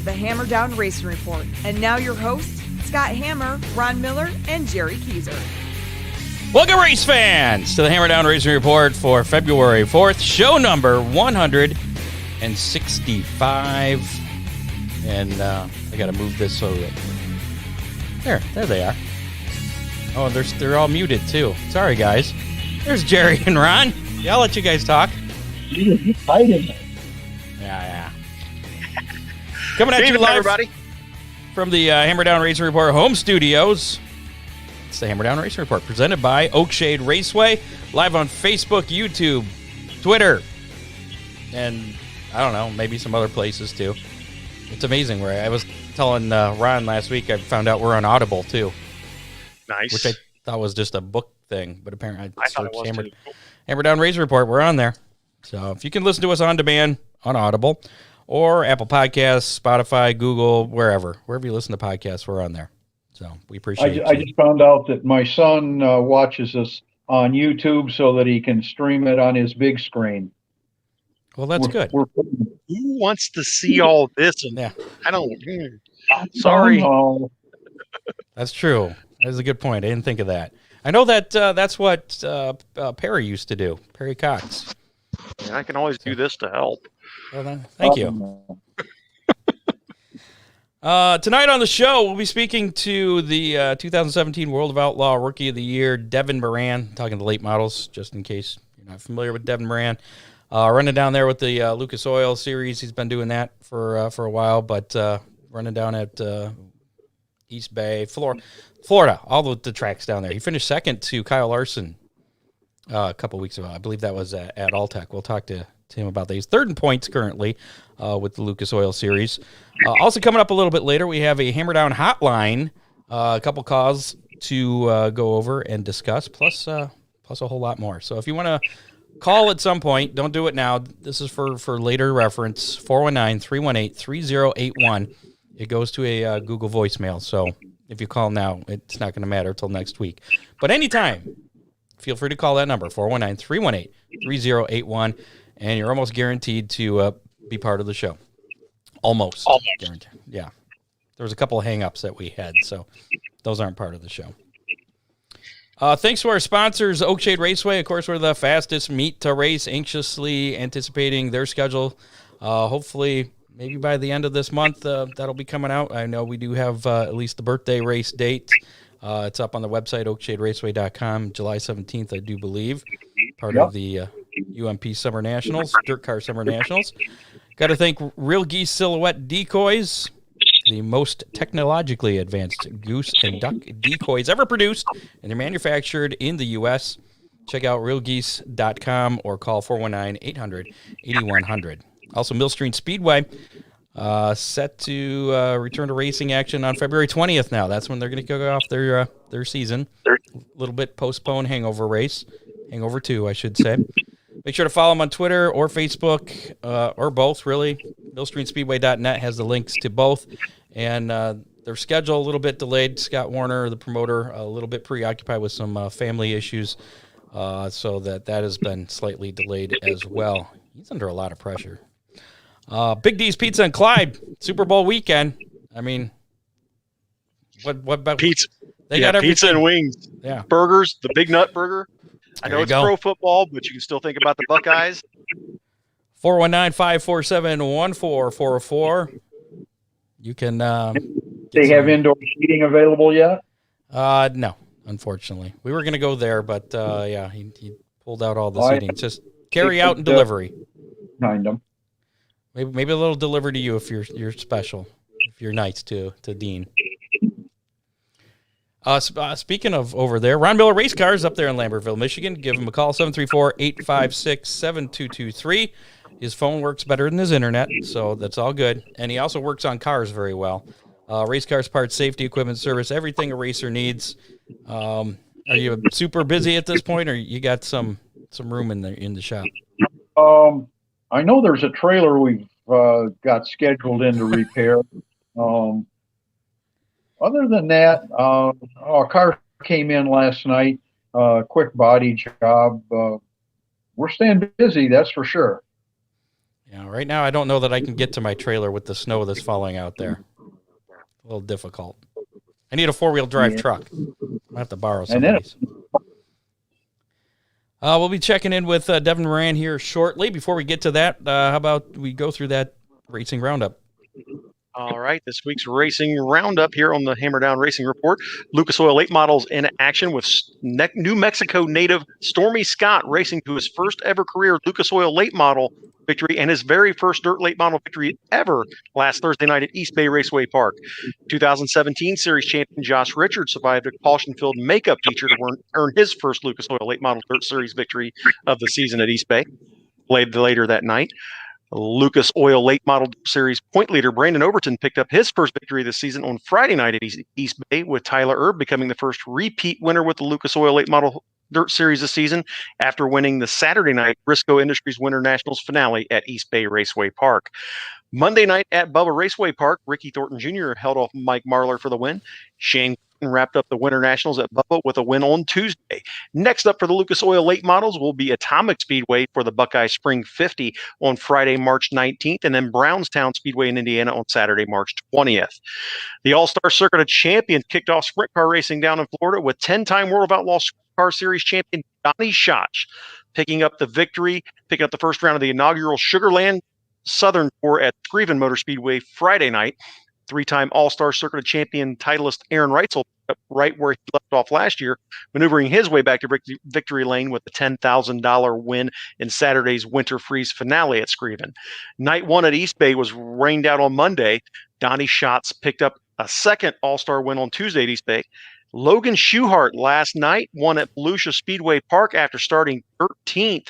the Hammer Down Racing Report. And now your hosts, Scott Hammer, Ron Miller, and Jerry Keyser. Welcome, race fans, to the Hammer Down Racing Report for February 4th, show number 165. And I got to move this so that... There they are. Oh, they're all muted, too. Sorry, guys. There's Jerry and Ron. Yeah, I'll let you guys talk. You're fighting. Yeah. Coming at you live, everybody, from the Hammer Down Racing Report home studios. It's the Hammer Down Racing Report, presented by Oakshade Raceway, live on Facebook, YouTube, Twitter, and I don't know, maybe some other places too. It's amazing. Where I was telling Ron last week, I found out we're on Audible too. Nice. Which I thought was just a book thing, but apparently I thought it was Hammer Down Racing Report. We're on there. So if you can listen to us on demand on Audible or Apple Podcasts, Spotify, Google, wherever you listen to podcasts, we're on there. So we appreciate it. I just found out that my son watches us on YouTube so that he can stream it on his big screen. Well, that's good. Who wants to see all this? And yeah. I don't. Sorry. That's true. That's a good point. I didn't think of that. I know that that's what Perry used to do. Perry Cox. Yeah, I can always do this to help. Well, then, thank you. Tonight on the show, we'll be speaking to the 2017 World of Outlaw Rookie of the Year, Devin Moran, talking the late models, just in case you're not familiar with Devin Moran. Running down there with the Lucas Oil series. He's been doing that for a while, but running down at East Bay, Florida, all the tracks down there. He finished second to Kyle Larson a couple weeks ago. I believe that was at Alltech. We'll talk to him about that. He's third in points currently with the Lucas Oil series. Also coming up a little bit later, we have a Hammer Down hotline, a couple calls to go over and discuss, plus a whole lot more. So if you want to call at some point, don't do it now. This is for later reference, 419-318-3081. It goes to a Google voicemail, so if you call now, it's not going to matter until next week. But anytime, feel free to call that number, 419-318-3081, and you're almost guaranteed to be part of the show. Almost. Guaranteed. Yeah. There was a couple of hang-ups that we had, so those aren't part of the show. Thanks to our sponsors, Oakshade Raceway. Of course, we're the fastest meet to race, anxiously anticipating their schedule. Hopefully, maybe by the end of this month, that'll be coming out. I know we do have at least the birthday race date. It's up on the website, oakshaderaceway.com, July 17th, I do believe. Part of the UMP Summer Nationals, Dirt Car Summer Nationals. Got to thank Real Geese Silhouette Decoys, the most technologically advanced goose and duck decoys ever produced, and they're manufactured in the U.S. Check out realgeese.com or call 419-800-8100. Also, Millstream Speedway, set to return to racing action on February 20th now. That's when they're going to kick off their season. A little bit postponed Hangover race. Hangover 2, I should say. Make sure to follow them on Twitter or Facebook, or both, really. MillstreamSpeedway.net has the links to both. And their schedule a little bit delayed. Scott Warner, the promoter, a little bit preoccupied with some family issues, so that has been slightly delayed as well. He's under a lot of pressure. Big D's Pizza and Clyde, Super Bowl weekend. I mean, what about pizza? They got pizza and wings. Yeah, burgers. The Big Nut Burger. I know it's go. pro football, but you can still think about the Buckeyes. 419-547-1444. You can. They have indoor seating available yet? No, unfortunately. We were going to go there, but yeah, he pulled out all the seating. Just carry out and delivery. Behind them. Maybe a little delivery to you if you're special, if you're nice to Dean. Speaking of over there, Ron Miller Race Cars up there in Lambertville, Michigan. Give him a call, 734-856-7223. His phone works better than his internet, so that's all good. And he also works on cars very well. Race cars, parts, safety, equipment, service, everything a racer needs. Are you super busy at this point, or you got some room in the shop? I know there's a trailer we've got scheduled in to repair. Other than that, a car came in last night, quick body job. We're staying busy, that's for sure. Yeah, right now I don't know that I can get to my trailer with the snow that's falling out there. A little difficult. I need a 4-wheel drive truck. I have to borrow somebody's. We'll be checking in with Devin Moran here shortly. Before we get to that, how about we go through that racing roundup? All right, this week's racing roundup here on the Hammer Down Racing Report. Lucas Oil late models in action with New Mexico native Stormy Scott racing to his first ever career Lucas Oil late model victory and his very first dirt late model victory ever last Thursday night at East Bay Raceway Park. 2017 Series champion Josh Richards survived a caution-filled makeup feature to earn his first Lucas Oil late model dirt series victory of the season at East Bay. Played later that night. Lucas Oil late model series point leader Brandon Overton picked up his first victory this season on Friday night at East Bay, with Tyler Erb becoming the first repeat winner with the Lucas Oil late model dirt series this season after winning the Saturday night Briscoe Industries Winter Nationals finale at East Bay Raceway Park. Monday night at Bubba Raceway Park, Ricky Thornton Jr. held off Mike Marlar for the win. Shane wrapped up the Winter Nationals at Bubba with a win on Tuesday. Next up for the Lucas Oil late models will be Atomic Speedway for the Buckeye Spring 50 on Friday, March 19th, and then Brownstown Speedway in Indiana on Saturday, March 20th. The All-Star Circuit of Champions kicked off sprint car racing down in Florida with 10-time World of Outlaws Car Series champion Donnie Schatz picking up the victory, picking up the first round of the inaugural Sugarland Southern Tour at Screven Motor Speedway Friday night. 3-time All-Star Circuit of Champion titleist Aaron Reitzel right where he left off last year, maneuvering his way back to victory lane with a $10,000 win in Saturday's Winter Freeze finale at Screven. Night 1 at East Bay was rained out on Monday. Donnie Schatz picked up a second All-Star win on Tuesday at East Bay. Logan Schuchart last night won at Volusia Speedway Park after starting 13th.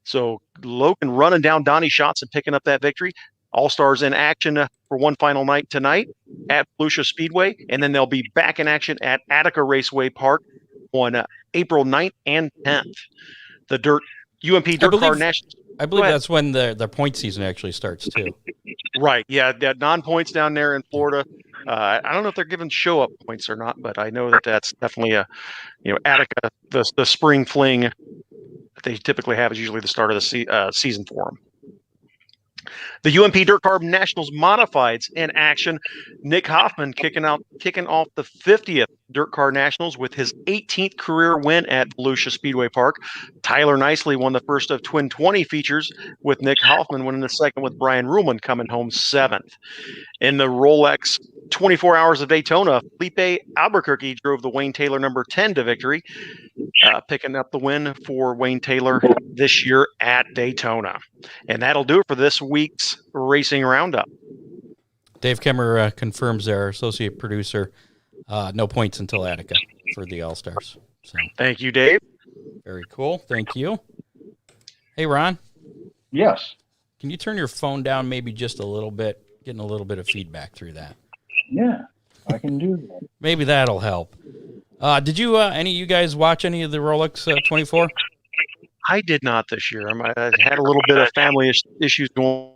So Logan running down Donnie Schatz and picking up that victory. All-Stars in action for one final night tonight at Volusia Speedway, and then they'll be back in action at Attica Raceway Park on April 9th and 10th. The UMP Dirt Car National. I believe that's when the point season actually starts too. Right, yeah, non-points down there in Florida. I don't know if they're giving show-up points or not, but I know that that's definitely Attica, the spring fling that they typically have is usually the start of the season for them. The UMP Dirt Car Nationals Modifieds in action. Nick Hoffman kicking off the 50th Dirt Car Nationals with his 18th career win at Volusia Speedway Park. Tyler Nicely won the first of Twin 20 features, with Nick Hoffman winning the second, with Brian Ruhlman coming home 7th. In the Rolex 24 Hours of Daytona, Felipe Albuquerque drove the Wayne Taylor number 10 to victory, picking up the win for Wayne Taylor this year at Daytona. And that'll do it for this week's Racing Roundup. Dave Kemmer confirms, our associate producer, no points until Attica for the All-Stars. So, thank you, Dave. Very cool. Thank you. Hey, Ron. Yes. Can you turn your phone down maybe just a little bit? Getting a little bit of feedback through that. Yeah, I can do that. Maybe that'll help. Did you, any of you guys watch any of the Rolex 24? I did not this year. I had a little bit of family issues going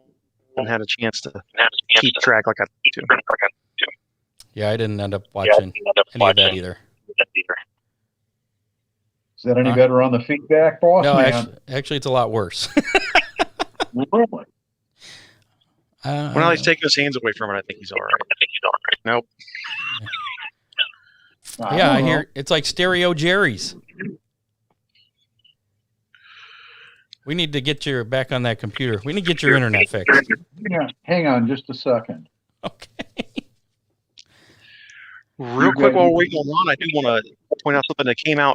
and had a chance to keep track like I do. Yeah, I didn't end up watching any of that either. Is that any better on the feedback, boss? No, actually, it's a lot worse. Really? Well, he's taking his hands away from it. I think he's all right. Nope. Yeah, I hear it's like Stereo Jerry's. We need to get you back on that computer. We need to get your internet fixed. Yeah, hang on just a second. Okay. Real quick while we're waiting on Ron, I do want to point out something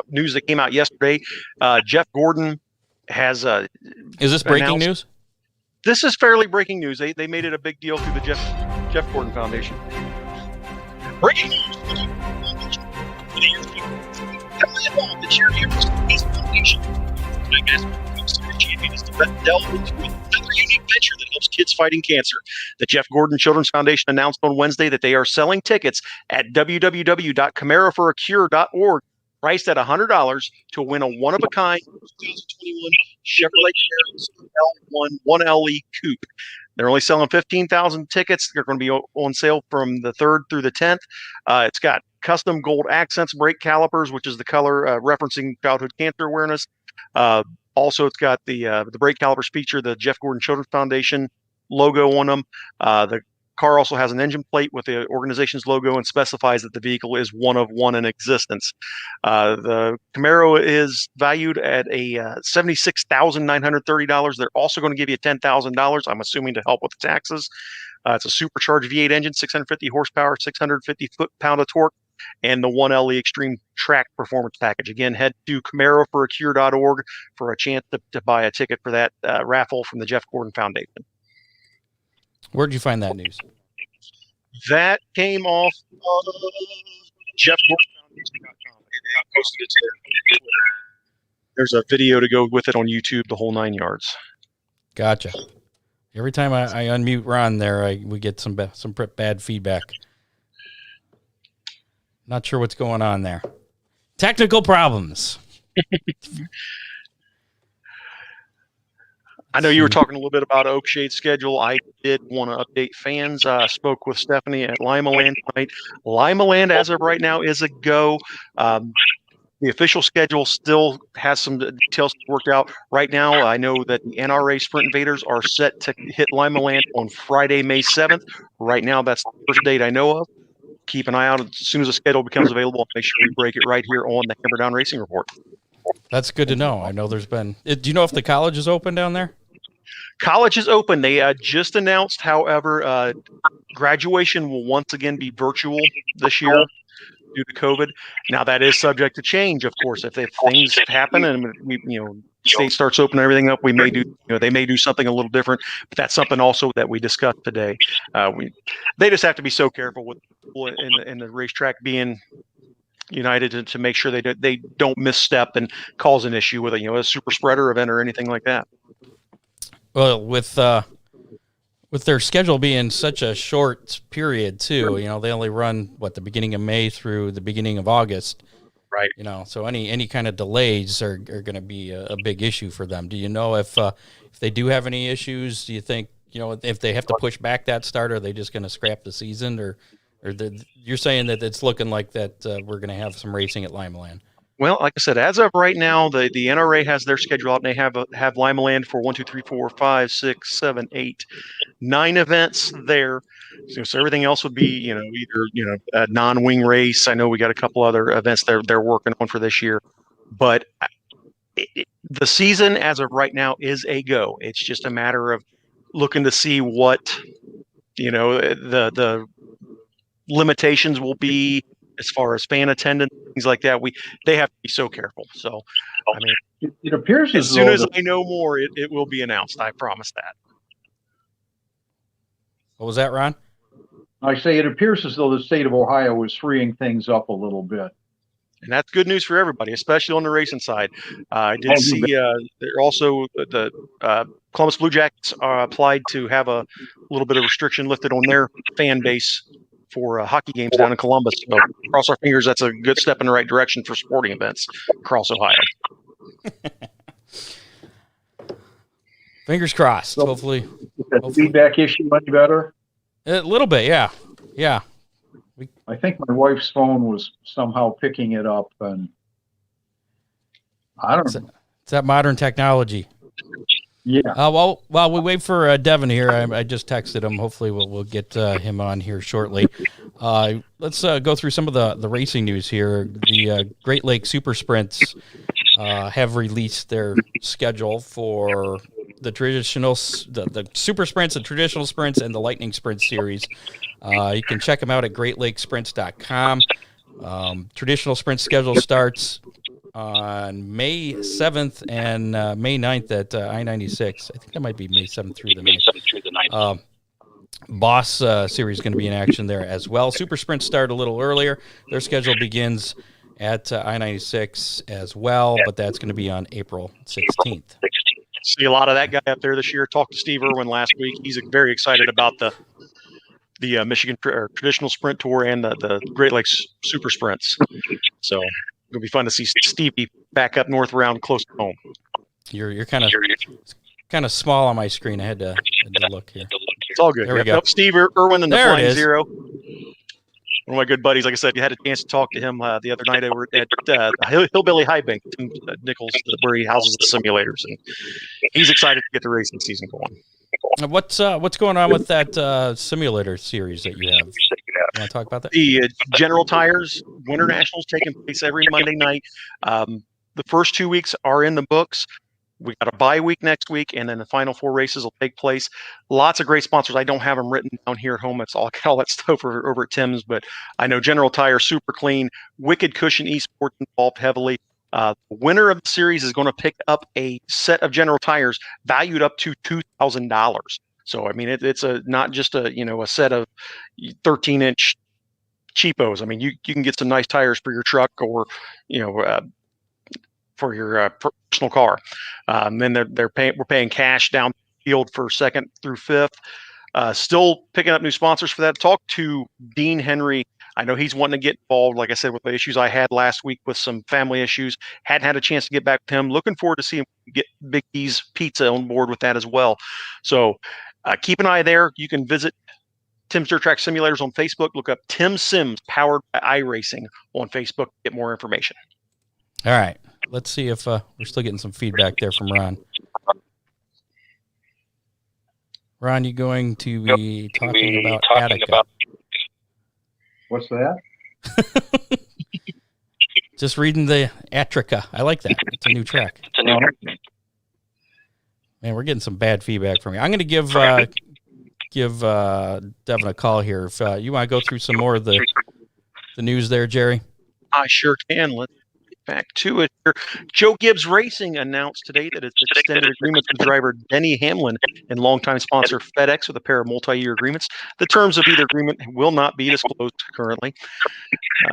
news that came out yesterday. Jeff Gordon has Is this breaking news? This is fairly breaking news. They made it a big deal through the Jeff Gordon Foundation. Breaking news. The charity foundation. Champion is to delve into another unique venture that helps kids fighting cancer. The Jeff Gordon Children's Foundation announced on Wednesday that they are selling tickets at www.camaraforacure.org, priced at $100, to win a one-of-a-kind 2021 Chevrolet L1 1LE Coupe. They're only selling 15,000 tickets. They're going to be on sale from the 3rd through the 10th. It's got custom gold accents, brake calipers, which is the color referencing childhood cancer awareness, Also, it's got the brake calipers feature the Jeff Gordon Children's Foundation logo on them. The car also has an engine plate with the organization's logo and specifies that the vehicle is one of one in existence. The Camaro is valued at a $76,930. They're also going to give you $10,000, I'm assuming, to help with the taxes. It's a supercharged V8 engine, 650 horsepower, 650 foot-pound of torque, and the 1LE Extreme Track Performance Package. Again, head to CamaroForACure.org for a chance to buy a ticket for that raffle from the Jeff Gordon Foundation. Where'd you find that news? That came off of JeffGordonFoundation.com. I posted it to There's a video to go with it on YouTube, the whole 9 yards. Gotcha. Every time I unmute Ron there, we get some bad feedback. Not sure what's going on there. Technical problems. I know you were talking a little bit about Oakshade's schedule. I did want to update fans. I spoke with Stephanie at Lima Land tonight. Lima Land, as of right now, is a go. The official schedule still has some details worked out. Right now, I know that the NRA Sprint Invaders are set to hit Lima Land on Friday, May 7th. Right now, that's the first date I know of. Keep an eye out. As soon as the schedule becomes available, I'll make sure we break it right here on the Hammer Down Racing Report. That's good to know. I know there's been... Do you know if the college is open down there? College is open. They just announced, however, graduation will once again be virtual this year due to COVID. Now that is subject to change, of course. If things happen and state starts opening everything up, we may do. They may do something a little different. But that's something also that we discussed today. They just have to be so careful with in the racetrack being united to make sure they don't misstep and cause an issue with a super spreader event or anything like that. Well, with their schedule being such a short period too, they only run the beginning of May through the beginning of August, right? So any kind of delays are going to be a big issue for them. Do you know if they do have any issues? Do you think if they have to push back that start, are they just going to scrap the season, or you're saying that it's looking like that we're going to have some racing at Lima Land? Well, like I said, as of right now, the NRA has their schedule out, and they have Lima Land for 1, 2, 3, 4, 5, 6, 7, 8, 9 events there. So everything else would be, either a non-wing race. I know we got a couple other events they're working on for this year, but the season as of right now is a go. It's just a matter of looking to see what the limitations will be as far as fan attendance, things like that. They have to be so careful. So, I mean, it appears as soon as I know more, it will be announced. I promise that. What was that, Ron? I say it appears as though the state of Ohio is freeing things up a little bit. And that's good news for everybody, especially on the racing side. I did see there also the Columbus Blue Jackets applied to have a little bit of restriction lifted on their fan base for hockey games down in Columbus. So cross our fingers, that's a good step in the right direction for sporting events across Ohio. Fingers crossed. So, hopefully. The feedback issue any better? A little bit, yeah. Yeah. I think my wife's phone was somehow picking it up, and I don't know. It's that modern technology. Yeah. While we wait for Devin here, I just texted him. Hopefully we'll get him on here shortly. Let's go through some of the racing news here. The Great Lakes Super Sprints have released their schedule for the the Super Sprints, the Traditional Sprints, and the Lightning Sprint Series. You can check them out at greatlakesprints.com. Traditional Sprint schedule starts on May 7th and May 9th at I-96. I think that might be May 7th through the 9th. Boss Series is going to be in action there as well. Super Sprints start a little earlier. Their schedule begins at I-96 as well, but that's going to be on April 16th. See a lot of that guy up there this year. Talked to Steve Irwin last week. He's very excited about the Michigan Traditional Sprint Tour and the Great Lakes Super Sprints. So it'll be fun to see Stevie back up north around close to home. You're kind of small on my screen. I had to look here. It's all good. There we go. Steve Irwin and the there Flying Zero. one of my good buddies. Like I said, you had a chance to talk to him the other night over at Hillbilly High Bank, Tim Nichols, where he houses the simulators, and he's excited to get the racing season going. What's going on with that simulator series that you have? You want to talk about that? The General Tires Winter Nationals taking place every Monday night. The first 2 weeks are in the books. We got a bye week next week, and then the final 4 races will take place. Lots of great sponsors. I don't have them written down here at home. It's all that stuff over at Tim's, but I know General Tire, Super Clean, Wicked Cushion Esports involved heavily. The winner of the series is going to pick up a set of General Tires valued up to $2,000. So I mean, it's not just a set of 13-inch cheapos. I mean, you can get some nice tires for your truck or for your personal car. Then we're paying cash down the field for 2nd through 5th. Still picking up new sponsors for that. Talk to Dean Henry. I know he's wanting to get involved, like I said, with the issues I had last week with some family issues. Hadn't had a chance to get back to him. Looking forward to seeing get Big E's Pizza on board with that as well. So keep an eye there. You can visit Tim's Dirt Track Simulators on Facebook. Look up Tim Sims, powered by iRacing on Facebook to get more information. All right. Let's see if we're still getting some feedback there from Ron. Ron, you going to be talking about Attica? What's that? Just reading the Attica. I like that. It's a new track. Man, we're getting some bad feedback from you. I'm going to give Devin a call here. If you want to go through some more of the news there, Jerry. I sure can. Let's get back to it here. Joe Gibbs Racing announced today that it's extended agreements with driver Denny Hamlin and longtime sponsor FedEx with a pair of multi-year agreements. The terms of either agreement will not be disclosed currently.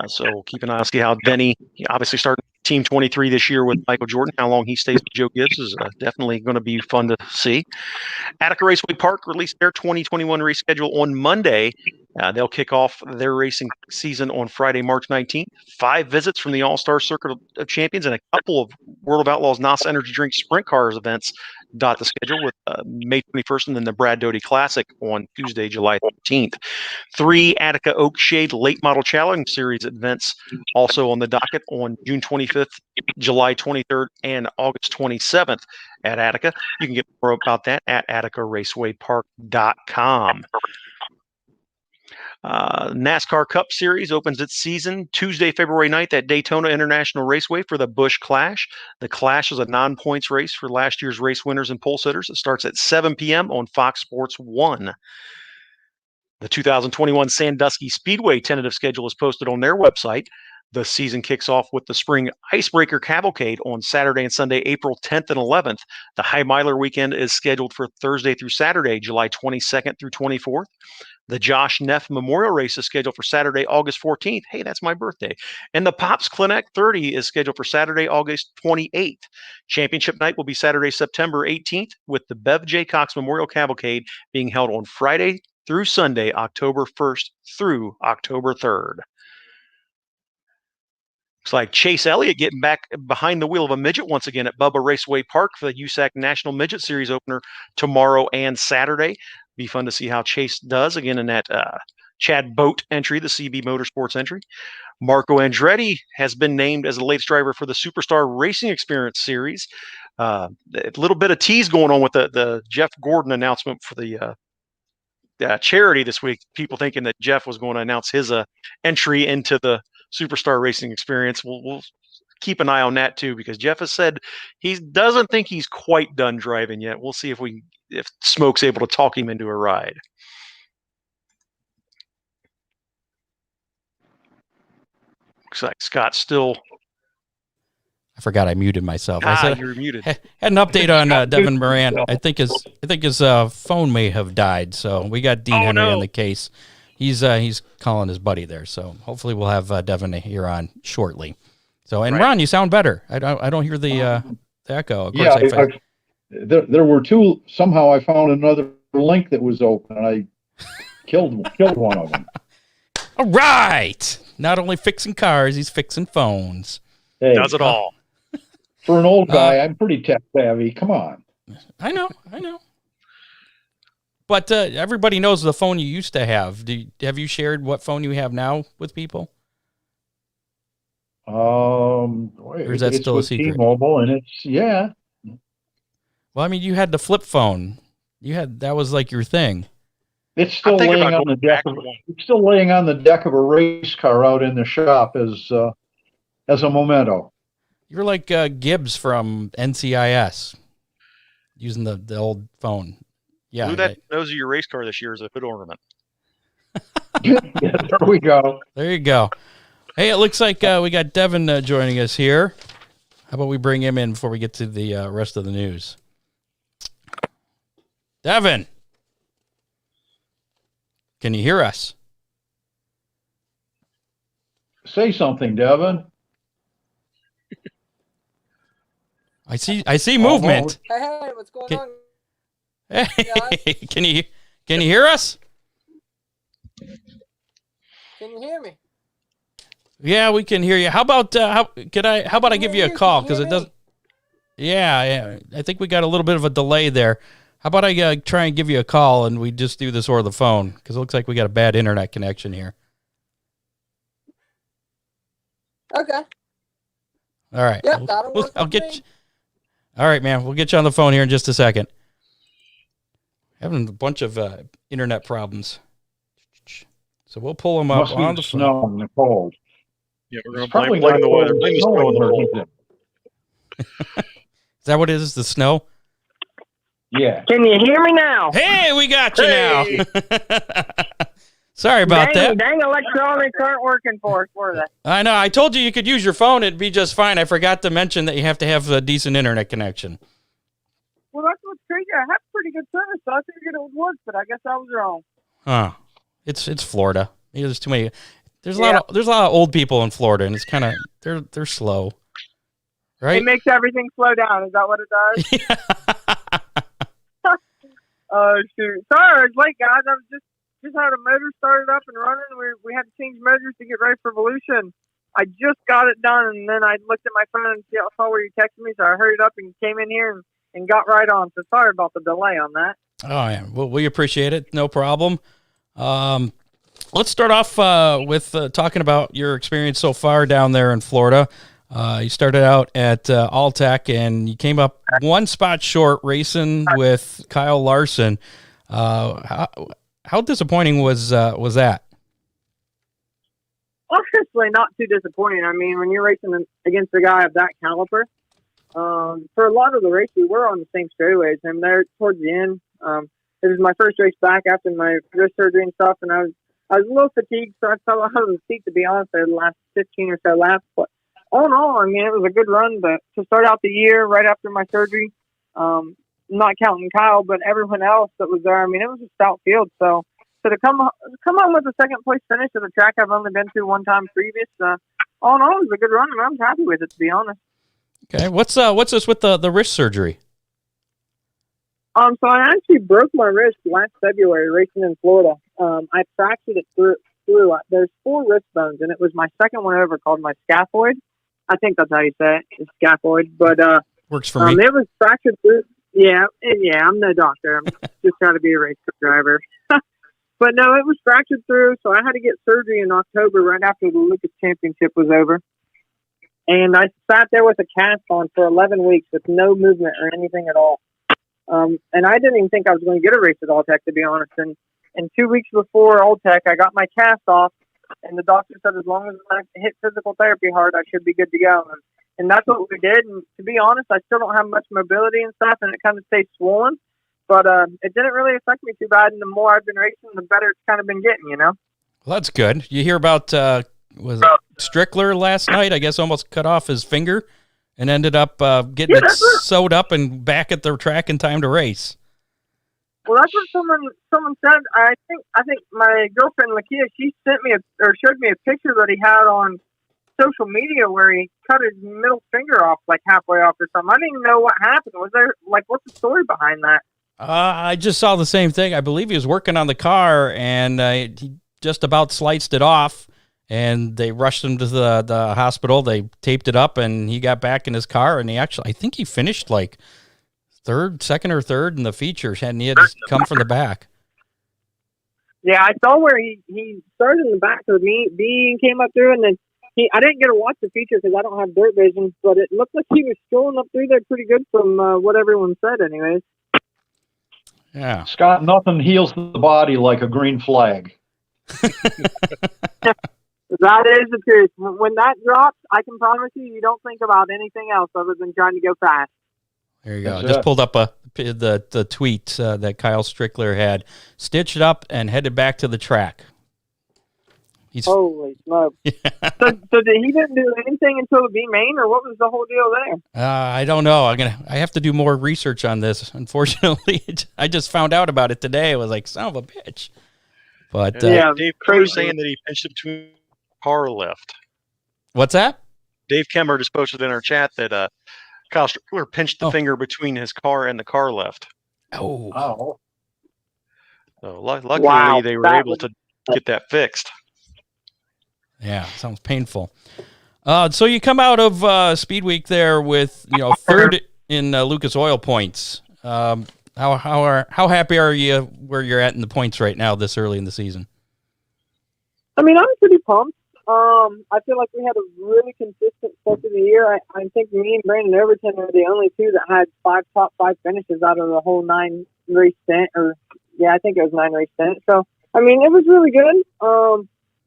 So we'll keep an eye on see how Denny, he obviously started Team 23 this year with Michael Jordan. How long he stays with Joe Gibbs is definitely going to be fun to see. Attica Raceway Park released their 2021 race schedule on Monday. They'll kick off their racing season on Friday, March 19th. 5 visits from the All-Star Circuit of Champions and a couple of World of Outlaws NOS Energy Drink Sprint Cars events dot the schedule with May 21st and then the Brad Doty Classic on Tuesday, July 13th. 3 Attica Oakshade Late Model Challenge Series events also on the docket on June 25th, July 23rd, and August 27th at Attica. You can get more about that at AtticaRacewayPark.com. NASCAR Cup Series opens its season Tuesday, February 9th at Daytona International Raceway for the Busch Clash. The Clash is a non-points race for last year's race winners and pole sitters. It starts at 7 p.m. on Fox Sports 1. The 2021 Sandusky Speedway tentative schedule is posted on their website. The season kicks off with the Spring Icebreaker Cavalcade on Saturday and Sunday, April 10th and 11th. The High Miler weekend is scheduled for Thursday through Saturday, July 22nd through 24th. The Josh Neff Memorial Race is scheduled for Saturday, August 14th. Hey, that's my birthday. And the Pops Clinic 30 is scheduled for Saturday, August 28th. Championship night will be Saturday, September 18th, with the Bev J. Cox Memorial Cavalcade being held on Friday through Sunday, October 1st through October 3rd. Looks like Chase Elliott getting back behind the wheel of a midget once again at Bubba Raceway Park for the USAC National Midget Series opener tomorrow and Saturday. Be fun to see how Chase does again in that Chad Boat entry, the CB Motorsports entry. Marco Andretti has been named as the latest driver for the Superstar Racing Experience Series. A little bit of tease going on with the Jeff Gordon announcement for the charity this week. People thinking that Jeff was going to announce his entry into the Superstar Racing Experience. We'll keep an eye on that too, because Jeff has said he doesn't think he's quite done driving yet. We'll see if Smoke's able to talk him into a ride. Looks like Scott's still. I forgot I muted myself. I said you're muted. Had an update on Devin Moran. I think his phone may have died, so we got Dean Henry on the case. He's calling his buddy there, so hopefully we'll have Devin here on shortly. So, and right. Ron, you sound better. I don't hear the echo. Of course, there were 2. Somehow I found another link that was open, and I killed one of them. All right. Not only fixing cars, he's fixing phones. Hey, does it all. For an old guy, I'm pretty tech savvy. Come on. I know. But everybody knows the phone you used to have. Have you shared what phone you have now with people? Or is that it's still a with secret? T-Mobile, and yeah. Well, I mean, you had the flip phone. That was like your thing. It's still laying on the deck. It's still laying on the deck of a race car out in the shop as a memento. You're like Gibbs from NCIS, using the old phone. Yeah, Blew that nose of your race car this year as a hood ornament. Yeah, there we go. There you go. Hey, it looks like we got Devin joining us here. How about we bring him in before we get to the rest of the news? Devin, can you hear us? Say something, Devin. I see movement. Hey, what's going on? Hey, can you hear us? Can you hear me? Yeah, we can hear you. How about how about I give you a call, because it doesn't. Yeah, I think we got a little bit of a delay there. How about I try and give you a call and we just do this over the phone, because it looks like we got a bad internet connection here. Okay. All right. Yep, that'll work. I'll get you. All right, man. We'll get you on the phone here in just a second. Having a bunch of internet problems. So we'll pull them up Must be on the snow phone. in the cold. Yeah, we're going to blame the weather. Blame the snow in the cold. Is that what it is? The snow? Yeah. Can you hear me now? Hey, we got you now. Sorry about that. Dang electronics aren't working for us, were they? I know. I told you could use your phone. It'd be just fine. I forgot to mention that you have to have a decent internet connection. Well, that's what's crazy. I have pretty good service, so I figured it would work, but I guess I was wrong. Huh. It's Florida. There's too many. There's a lot of old people in Florida, and it's kind of they're slow. Right? It makes everything slow down. Is that what it does? Oh, shoot. Sorry, I was late, guys. I was just had a motor started up and running. We had to change motors to get ready for Evolution. I just got it done, and then I looked at my phone and saw where you texted me, so I hurried up and came in here and got right on. So sorry about the delay on that. Oh, yeah. Well, we appreciate it. No problem. Let's start off with talking about your experience so far down there in Florida. You started out at Alltech, and you came up one spot short racing with Kyle Larson. How disappointing was that? Honestly, not too disappointing. I mean, when you're racing against a guy of that caliber, for a lot of the race, we were on the same straightaways. And there towards the end, it was my first race back after my wrist surgery and stuff, and I was a little fatigued, so I fell out of the seat, to be honest, there the last 15 or so laps. But all in all, I mean, it was a good run. But to start out the year right after my surgery, not counting Kyle, but everyone else that was there, I mean, it was a stout field. So to come home with a second place finish at a track I've only been to one time previous, all in all, it was a good run, and I was happy with it, to be honest. Okay, what's this with the wrist surgery? So I actually broke my wrist last February racing in Florida. I fractured it through. There's 4 wrist bones, and it was my second one over called my scaphoid. I think that's how you say it. It's scaphoid, but works for me. It was fractured through. Yeah, I'm no doctor. I'm just trying to be a race car driver. But no, it was fractured through, so I had to get surgery in October right after the Lucas Championship was over. And I sat there with a cast on for 11 weeks with no movement or anything at all. And I didn't even think I was going to get a race at Alltech, to be honest. And 2 weeks before Alltech, I got my cast off, and the doctor said as long as I hit physical therapy hard, I should be good to go. And that's what we did. And to be honest, I still don't have much mobility and stuff, and it kind of stayed swollen. But it didn't really affect me too bad. And the more I've been racing, the better it's kind of been getting, you know? Well, that's good. You hear about, was it Strickler last night? I guess almost cut off his finger and ended up getting it sewed up and back at the track in time to race. Well, that's what someone said. I think my girlfriend Lakia, she sent me showed me a picture that he had on social media where he cut his middle finger off, like halfway off or something. I didn't even know what happened. Was there what's the story behind that? I just saw the same thing. I believe he was working on the car and he just about sliced it off, and they rushed him to the hospital. They taped it up, and he got back in his car, and I think he finished like second or third in the features, and he had to come from the back. Yeah, I saw where he started in the back of the B and came up through, and then I didn't get to watch the feature because I don't have dirt vision, but it looked like he was strolling up through there pretty good from what everyone said, anyways. Yeah. Scott, nothing heals the body like a green flag. That is the truth. When that drops, I can promise you don't think about anything else other than trying to go fast. There you go. That's Just it. pulled up the tweet that Kyle Strickler had. Stitched up and headed back to the track. Holy smoke. So he didn't do anything until the B main, or what was the whole deal there? I don't know. I have to do more research on this. Unfortunately, I just found out about it today. I was like, son of a bitch. But Yeah, Dave crazy. was saying that he pinched it between car left. What's that? Dave Kemmer just posted in our chat that Kyle Strickler pinched the finger between his car and the car left. Oh. So luckily they were able to get that fixed. Yeah, sounds painful. So you come out of Speed Week there with third in Lucas Oil points. How happy are you where you're at in the points right now this early in the season? I mean, I'm pretty pumped. I feel like we had a really consistent start to the year. I think me and Brandon Overton are the only two that had top five finishes out of the whole 9 race stint. I think it was 9 race stint. So, I mean, it was really good.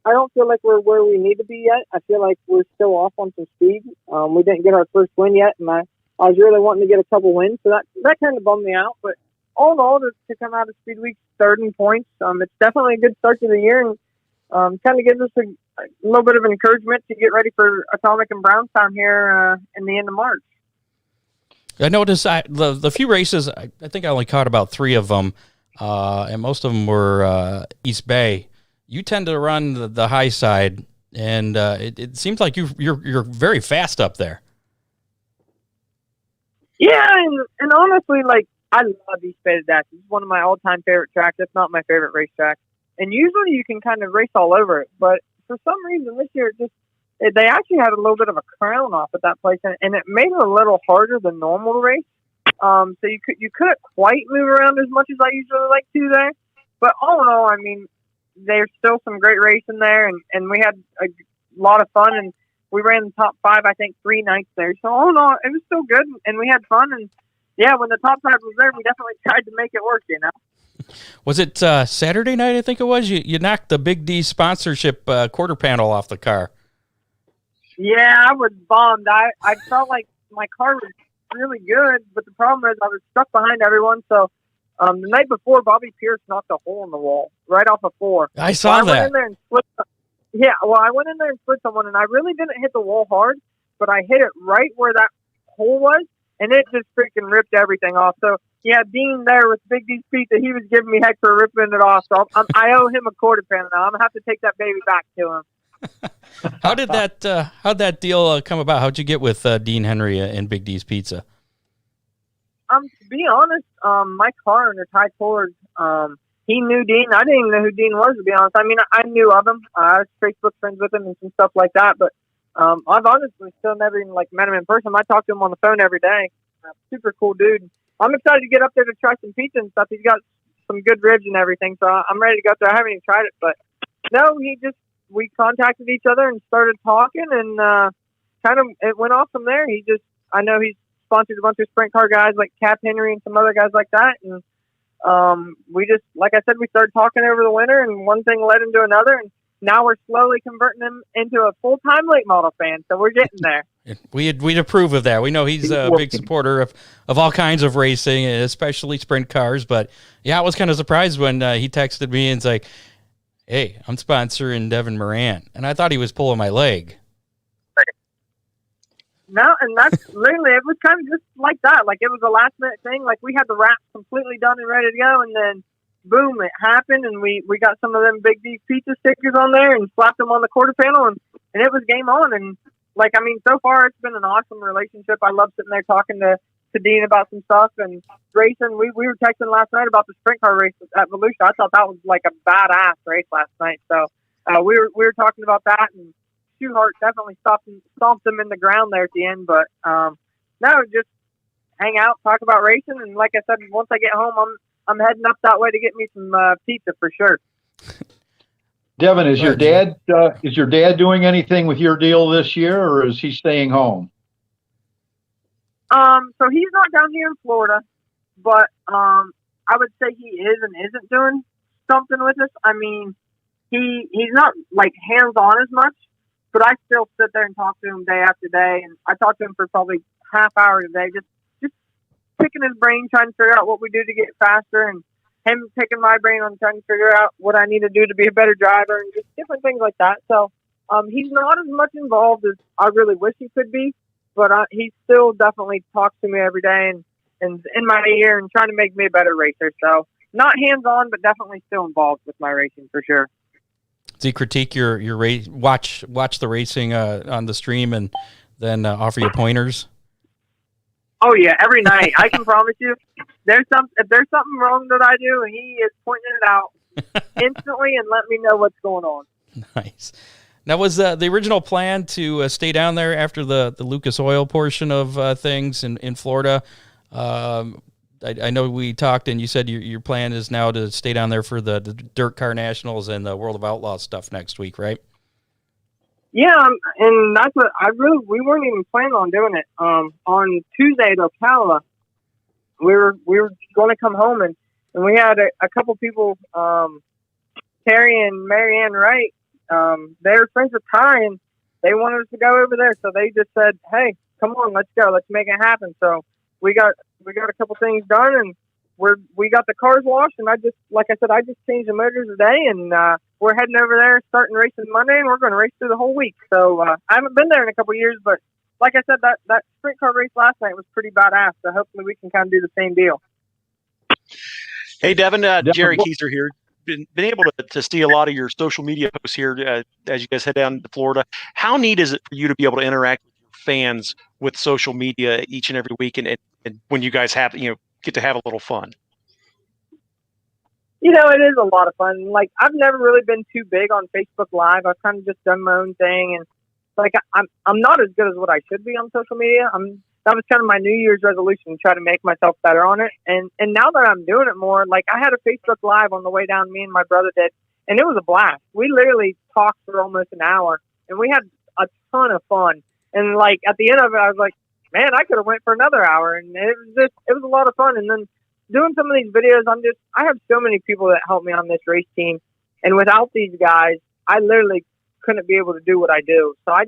I don't feel like we're where we need to be yet. I feel like we're still off on some speed. We didn't get our first win yet, and I was really wanting to get a couple wins, so that kind of bummed me out. But all in all, to come out of Speed Week third in points, it's definitely a good start to the year, and kind of gives us a little bit of encouragement to get ready for Atomic and Brownstown here in the end of March. I noticed the few races, I think I only caught about 3 of them, and most of them were East Bay. You tend to run the high side, and it seems like you're very fast up there. Yeah, and honestly, like, I love East Bay to Dash. It's one of my all-time favorite tracks. It's not my favorite racetrack. And usually you can kind of race all over it, but for some reason this year they actually had a little bit of a crown off at that place, and it made it a little harder than normal to race. So you couldn't quite move around as much as I usually like to there. But all in all, I mean, there's still some great racing there, and we had a lot of fun, and we ran the top 5, I think, 3 nights there. So all in all, it was still good, and we had fun. And yeah, when the top 5 was there, we definitely tried to make it work, Was it Saturday night, I think it was? You knocked the Big D sponsorship quarter panel off the car. Yeah, I was bummed. I felt like my car was really good, but the problem is I was stuck behind everyone. So the night before, Bobby Pierce knocked a hole in the wall right off of 4. I saw that. I went in there and I went in there and split someone, and I really didn't hit the wall hard, but I hit it right where that hole was, and it just freaking ripped everything off. So yeah, Dean there with Big D's pizza, he was giving me heck for ripping it off. So I owe him a quarter panel now. I'm gonna have to take that baby back to him. How'd that deal come about? How'd you get with Dean Henry and Big D's Pizza? To be honest, my car owner, Ty Ford, he knew Dean. I didn't even know who Dean was, to be honest. I mean, I knew of him. I was Facebook friends with him and some stuff like that. But I've honestly still never even met him in person. I talk to him on the phone every day. Super cool dude. I'm excited to get up there to try some pizza and stuff. He's got some good ribs and everything, so I'm ready to go up there. I haven't even tried it, but no, we contacted each other and started talking, and kind of it went off from there. I know he's sponsored a bunch of sprint car guys like Cap Henry and some other guys like that, and we just, like I said, we started talking over the winter, and one thing led into another, and now we're slowly converting him into a full-time late model fan, so we're getting there. We'd approve of that. We know he's a big supporter of all kinds of racing, especially sprint cars. But yeah, I was kind of surprised when he texted me and it's like, "Hey, I'm sponsoring Devin Moran," and I thought he was pulling my leg. No, and that's literally, it was kind of just like that. Like, it was a last-minute thing. Like, we had the wrap completely done and ready to go, and then boom, it happened, and we got some of them Big D pizza stickers on there and slapped them on the quarter panel, and it was game on. And like, I mean, so far it's been an awesome relationship. I love sitting there talking to Dean about some stuff and racing. We were texting last night about the sprint car race at Volusia. I thought that was like a badass race last night. So we were talking about that, and Shoehart definitely stomped them in the ground there at the end. But no, just hang out, talk about racing, and like I said, once I get home, I'm heading up that way to get me some pizza for sure. Devin, is Go your ahead, dad doing anything with your deal this year, or is he staying home? So he's not down here in Florida, but I would say he is and isn't doing something with us. I mean, he's not like hands on as much, but I still sit there and talk to him day after day, and I talk to him for probably half hour a day, just picking his brain, trying to figure out what we do to get faster, and him picking my brain on trying to figure out what I need to do to be a better driver, and just different things like that. So he's not as much involved as I really wish he could be, but he still definitely talks to me every day and in my ear and trying to make me a better racer. So not hands on, but definitely still involved with my racing for sure. Does he critique your race? Watch the racing on the stream and then offer you pointers? Oh yeah, every night. I can promise you, if there's something wrong that I do, he is pointing it out instantly and let me know what's going on. Nice. Now, was the original plan to stay down there after the Lucas Oil portion of things in Florida? I know we talked, and you said your plan is now to stay down there for the Dirt Car Nationals and the World of Outlaws stuff next week, right? Yeah, and that's what we weren't even planning on doing it. On Tuesday at Ocala, we were going to come home, and we had a couple people, Terry and Marianne Wright, they're friends with Ty, and they wanted us to go over there, so they just said, "Hey, come on, let's go, let's make it happen." So we got a couple things done, and we got the cars washed, and I just changed the motors today, and we're heading over there, starting racing Monday, and we're going to race through the whole week. So I haven't been there in a couple of years, but like I said, that sprint car race last night was pretty badass. So hopefully we can kind of do the same deal. Hey, Devin, Jerry Keiser here. Been able to see a lot of your social media posts here as you guys head down to Florida. How neat is it for you to be able to interact with your fans with social media each and every week, and when you guys have get to have a little fun? It is a lot of fun. Like, I've never really been too big on Facebook Live. I've kind of just done my own thing, and like I'm not as good as what I should be on social media. That was kind of my New Year's resolution, to try to make myself better on it. And now that I'm doing it more, like, I had a Facebook Live on the way down, me and my brother did, and it was a blast. We literally talked for almost an hour, and we had a ton of fun. And like at the end of it, I was like, man, I could have went for another hour, and it was a lot of fun. And then doing some of these videos, I have so many people that help me on this race team, and without these guys, I literally couldn't be able to do what I do. So I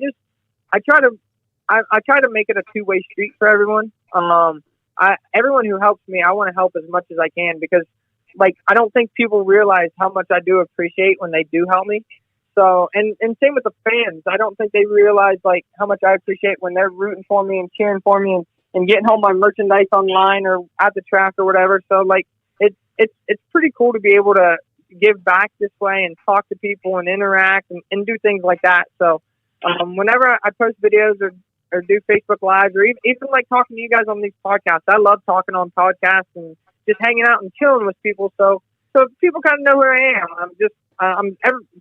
try to make it a two-way street for everyone. Everyone who helps me, I want to help as much as I can, because like, I don't think people realize how much I do appreciate when they do help me. So, and same with the fans. I don't think they realize like how much I appreciate when they're rooting for me and cheering for me and getting home my merchandise online or at the track or whatever. So like, it's pretty cool to be able to give back this way and talk to people and interact and do things like that. So, whenever I post videos or do Facebook Lives or even like talking to you guys on these podcasts, I love talking on podcasts and just hanging out and chilling with people. So people kind of know who I am. I'm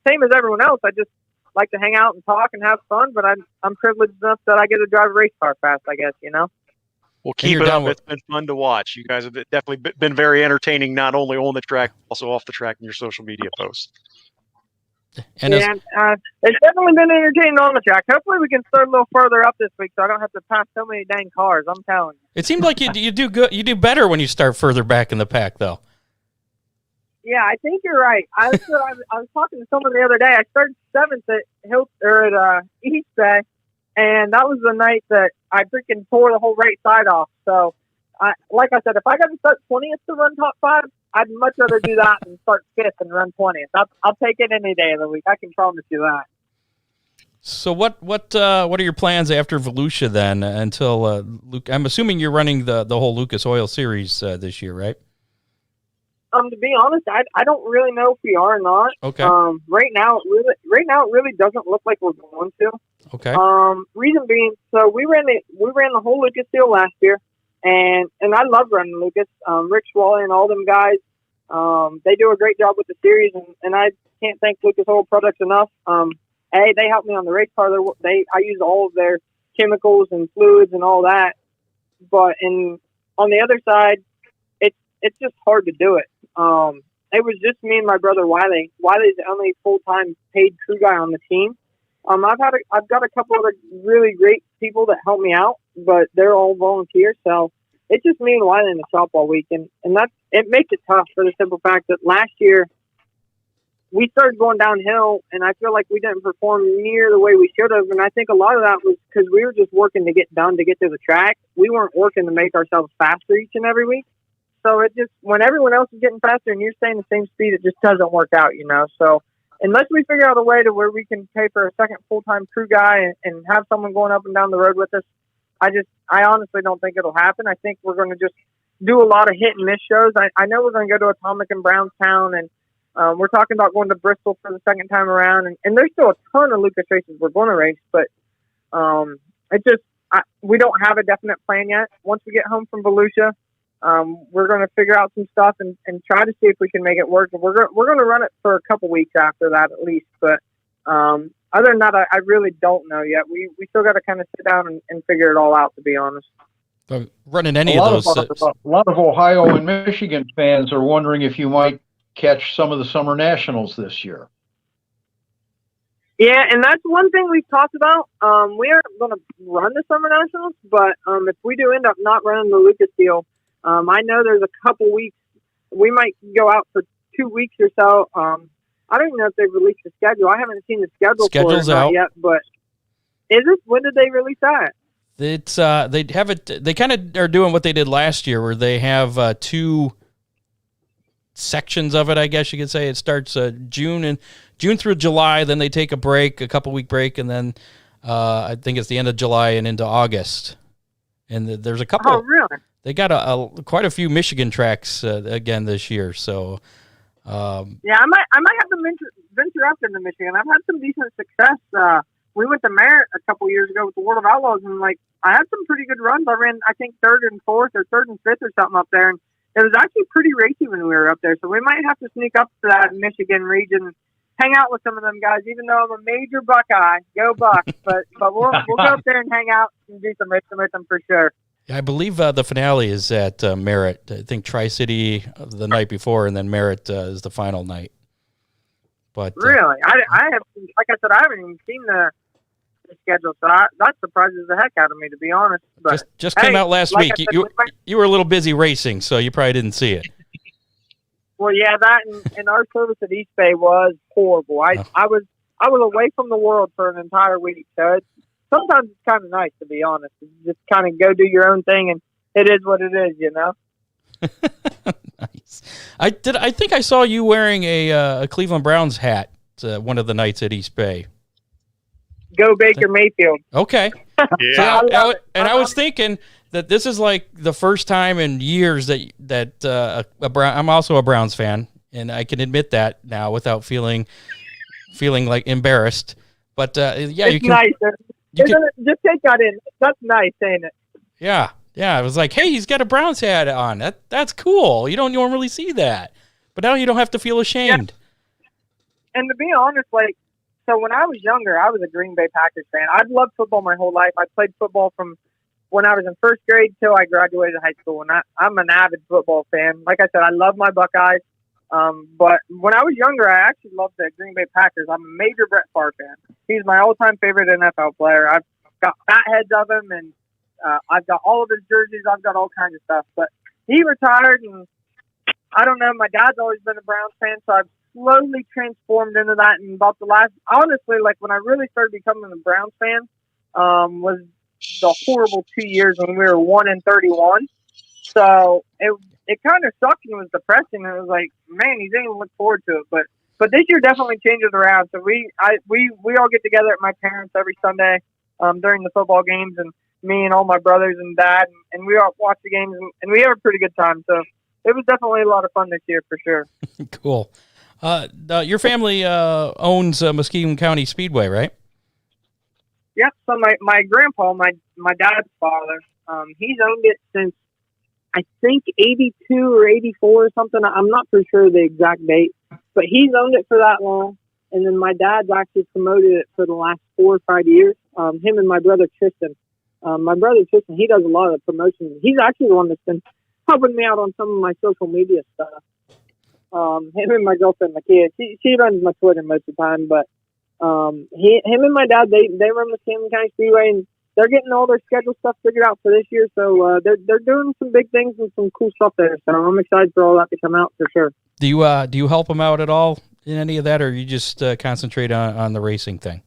same as everyone else. I just like to hang out and talk and have fun, but I'm privileged enough that I get to drive a race car fast, I guess, Well, keep it up. It's been fun to watch. You guys have definitely been very entertaining, not only on the track, also off the track in your social media posts. And it's definitely been entertaining on the track. Hopefully we can start a little further up this week, so I don't have to pass so many dang cars. I'm telling you. it seemed like you do good. You do better when you start further back in the pack, though. Yeah, I think you're right. I was talking to someone the other day. I started 7th at East Bay, and that was the night that I freaking tore the whole right side off. So, like I said, if I got to start 20th to run top 5, I'd much rather do that than start 5th and run 20th. I'll take it any day of the week. I can promise you that. So what are your plans after Volusia then? Until Luke, I'm assuming you're running the whole Lucas Oil series this year, right? To be honest, I don't really know if we are or not. Okay. Right now it really doesn't look like we're going to. Okay. Reason being, so we ran the whole Lucas deal last year, and I love running Lucas. Rick Schwally and all them guys, they do a great job with the series, and I can't thank Lucas Oil Products enough. They helped me on the race car. I use all of their chemicals and fluids and all that. But on the other side, it's just hard to do it. it was just me and my brother Wiley. Wiley's the only full-time paid crew guy on the team. I've got a couple other really great people that help me out, but they're all volunteers. So it's just me and Wiley in the shop all week, and it makes it tough for the simple fact that last year we started going downhill, and I feel like we didn't perform near the way we should have. And I think a lot of that was because we were just working to get done to get to the track. We weren't working to make ourselves faster each and every week. So it just, when everyone else is getting faster and you're staying the same speed, it just doesn't work out, So unless we figure out a way to where we can pay for a second full-time crew guy and have someone going up and down the road with us, I honestly don't think it'll happen. I think we're going to just do a lot of hit and miss shows. I know we're going to go to Atomic in Brownstown, and we're talking about going to Bristol for the second time around. And there's still a ton of Lucas races we're going to race, but we don't have a definite plan yet. Once we get home from Volusia, we're going to figure out some stuff and try to see if we can make it work. We're going to run it for a couple weeks after that at least. But other than that, I really don't know yet. We still got to kind of sit down and figure it all out, to be honest. Running any of those. A lot of Ohio and Michigan fans are wondering if you might catch some of the summer nationals this year. Yeah, and that's one thing we've talked about. We aren't going to run the summer nationals, but if we do end up not running the Lucas deal, I know there's a couple weeks. We might go out for 2 weeks or so. I don't even know if they've released the schedule. I haven't seen the schedule Schedule's for it out yet, but is it? When did they release that? It's they have it. They kind of are doing what they did last year, where they have 2 sections of it. I guess you could say it starts June through July. Then they take a break, a couple week break, and then I think it's the end of July and into August. And there's a couple. Oh, really? They got quite a few Michigan tracks again this year. So yeah, I might have to venture out into Michigan. I've had some decent success. We went to Merritt a couple years ago with the World of Outlaws, and I had some pretty good runs. I ran, I think, 3rd and 4th or 3rd and 5th or something up there, and it was actually pretty racy when we were up there. So we might have to sneak up to that Michigan region, hang out with some of them guys. Even though I'm a major Buckeye, go Bucks, but we'll go up there and hang out and do some racing with them for sure. I believe the finale is at Merritt. I think Tri-City the night before, and then Merritt is the final night. But really, I have, like I said, I haven't even seen the schedule, so that surprises the heck out of me, to be honest. But just came out last week. Said, you were a little busy racing, so you probably didn't see it. Well, yeah, that and our service at East Bay was horrible. I was away from the world for an entire week, so sometimes it's kind of nice, to be honest. Just kind of go do your own thing, and it is what it is, Nice. I think I saw you wearing a Cleveland Browns hat one of the nights at East Bay. Go Baker Mayfield. Okay. Yeah. So I was thinking that this is like the first time in years that I'm also a Browns fan, and I can admit that now without feeling like embarrassed. But yeah, it's you can. Nice. Just take that in. That's nice, ain't it? Yeah. Yeah, it was like, hey, he's got a Browns hat on. That's cool. You don't normally see that. But now you don't have to feel ashamed. Yeah. And to be honest, so when I was younger, I was a Green Bay Packers fan. I've loved football my whole life. I played football from when I was in 1st grade till I graduated high school. And I'm an avid football fan. Like I said, I love my Buckeyes. But when I was younger, I actually loved the Green Bay Packers. I'm a major Brett Favre fan. He's my all-time favorite NFL player. I've got fat heads of him, and I've got all of his jerseys. I've got all kinds of stuff. But he retired, and I don't know. My dad's always been a Browns fan, so I've slowly transformed into that. And about honestly, when I really started becoming a Browns fan, was the horrible 2 years when we were 1-31. So it kind of sucked and was depressing. It was like, man, you didn't even look forward to it. But this year definitely changed it around. So we all get together at my parents' every Sunday during the football games, and me and all my brothers and dad, and we all watch the games, and we have a pretty good time. So it was definitely a lot of fun this year for sure. Cool. Your family owns Muskegon County Speedway, right? Yep. So my grandpa, my dad's father, he's owned it since I think 82 or 84 or something. I'm not for sure the exact date, but he's owned it for that long. And then my dad's actually promoted it for the last 4 or 5 years. Him and my brother Tristan. My brother Tristan, he does a lot of promotions. He's actually the one that's been helping me out on some of my social media stuff. Him and my girlfriend, Makia, she runs my Twitter most of the time, but him and my dad, they run the Camden County Speedway, and they're getting all their schedule stuff figured out for this year. So they're doing some big things and some cool stuff there. So I'm excited for all that to come out for sure. Do you help them out at all in any of that, or you just concentrate on the racing thing?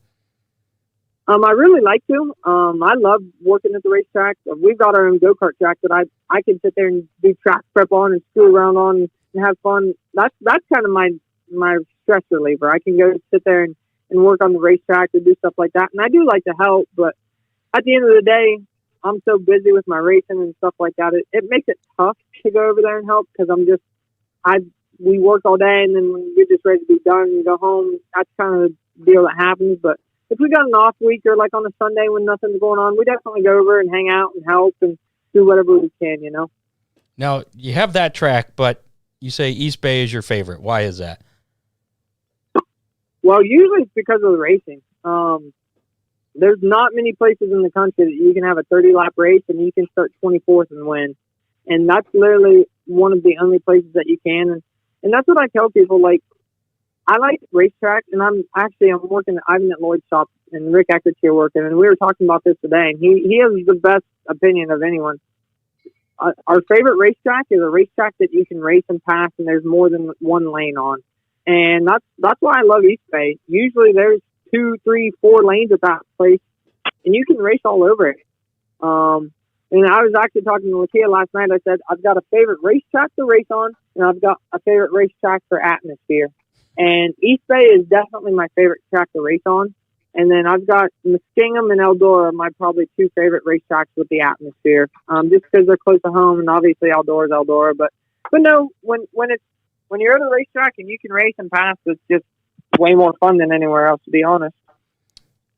I really like to. I love working at the racetrack. We've got our own go-kart track that I can sit there and do track prep on and screw around on and have fun. That's kind of my stress reliever. I can go sit there and work on the racetrack and do stuff like that. And I do like to help, but at the end of the day, I'm so busy with my racing and stuff like that. It makes it tough to go over there and help because we work all day, and then when you're just ready to be done and go home, that's kind of the deal that happens. But if we got an off week or like on a Sunday when nothing's going on, we definitely go over and hang out and help and do whatever we can, you know. Now, you have that track, but you say East Bay is your favorite. Why is that? Well, usually it's because of the racing. There's not many places in the country that you can have a 30-lap race and you can start 24th and win. And that's literally one of the only places that you can. And that's what I tell people, like, I like racetrack, and I'm working at Ivan at Lloyd's shop, and Rick Eckert's here working, and we were talking about this today, and he has the best opinion of anyone. Our favorite racetrack is a racetrack that you can race and pass, and there's more than one lane on. And that's why I love East Bay. Usually there's 2, 3, 4 lanes at that place, and you can race all over it. And I was actually talking to Lakia last night. I said, I've got a favorite racetrack to race on, and I've got a favorite racetrack for atmosphere. And East Bay is definitely my favorite track to race on. And then I've got Muskingum and Eldora, my probably 2 favorite racetracks with the atmosphere, just because they're close to home, and obviously Eldora is Eldora. But no, when you're at a racetrack and you can race and pass, it's just way more fun than anywhere else, to be honest.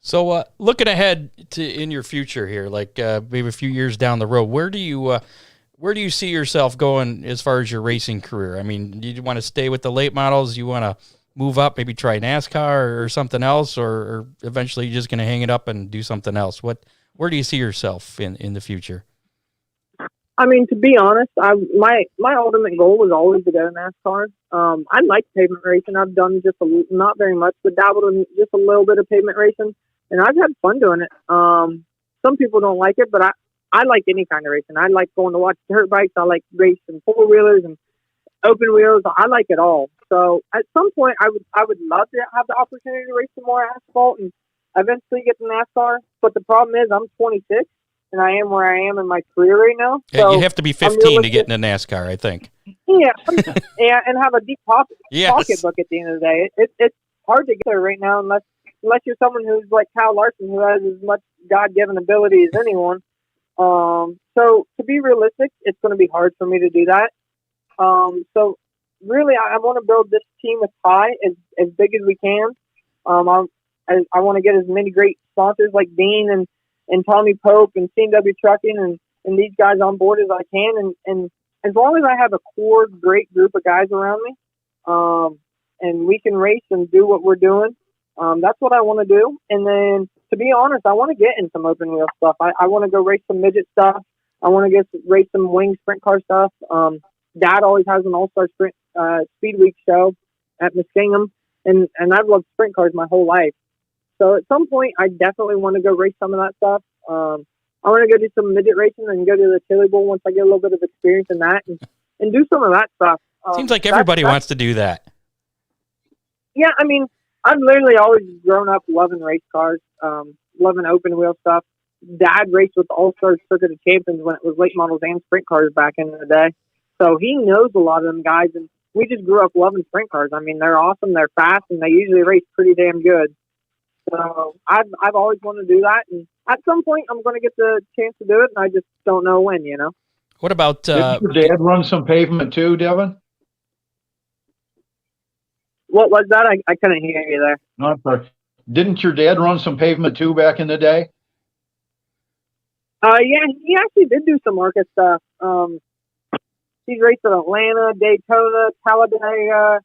So looking ahead to in your future here, like maybe a few years down the road, where do you see yourself going as far as your racing career? I mean, do you want to stay with the late models? You want to move up, maybe try NASCAR or something else, or eventually you're just going to hang it up and do something else? Where do you see yourself in the future? I mean, to be honest, my ultimate goal was always to go to NASCAR. I like pavement racing. I've done not very much, but dabbled in just a little bit of pavement racing, and I've had fun doing it. Some people don't like it, but I like any kind of racing. I like going to watch dirt bikes. I like racing 4-wheelers and open wheels. I like it all. So at some point, I would love to have the opportunity to race some more asphalt and eventually get to NASCAR. But the problem is I'm 26. And I am where I am in my career right now. So you have to be 15 to get into NASCAR, I think. Yeah, and have a deep pocketbook at the end of the day. It's hard to get there right now unless you're someone who's like Kyle Larson, who has as much God-given ability as anyone. So to be realistic, it's going to be hard for me to do that. So really, I want to build this team with Ty as big as we can. I want to get as many great sponsors like Dean and Tommy Pope and C&W Trucking and these guys on board as I can. And as long as I have a core, great group of guys around me, and we can race and do what we're doing, that's what I want to do. And then, to be honest, I want to get in some open wheel stuff. I want to go race some midget stuff. I want to race some wing sprint car stuff. Dad always has an all-star sprint speed week show at Muskingum, and I've loved sprint cars my whole life. So at some point, I definitely want to go race some of that stuff. I want to go do some midget racing and go to the Chili Bowl once I get a little bit of experience in that and do some of that stuff. Seems like everybody wants to do that. Yeah, I mean, I've literally always grown up loving race cars, loving open wheel stuff. Dad raced with the All-Star Circuit of Champions when it was late models and sprint cars back in the day. So he knows a lot of them guys, and we just grew up loving sprint cars. I mean, they're awesome, they're fast, and they usually race pretty damn good. So I've always wanted to do that, and at some point I'm going to get the chance to do it, and I just don't know when, you know. What about... Did your dad run some pavement too, Devin? What was that? I couldn't hear you there. No, I'm sorry. Didn't your dad run some pavement too back in the day? Yeah, he actually did do some ARCA stuff. He's raced at Atlanta, Daytona, Talladega.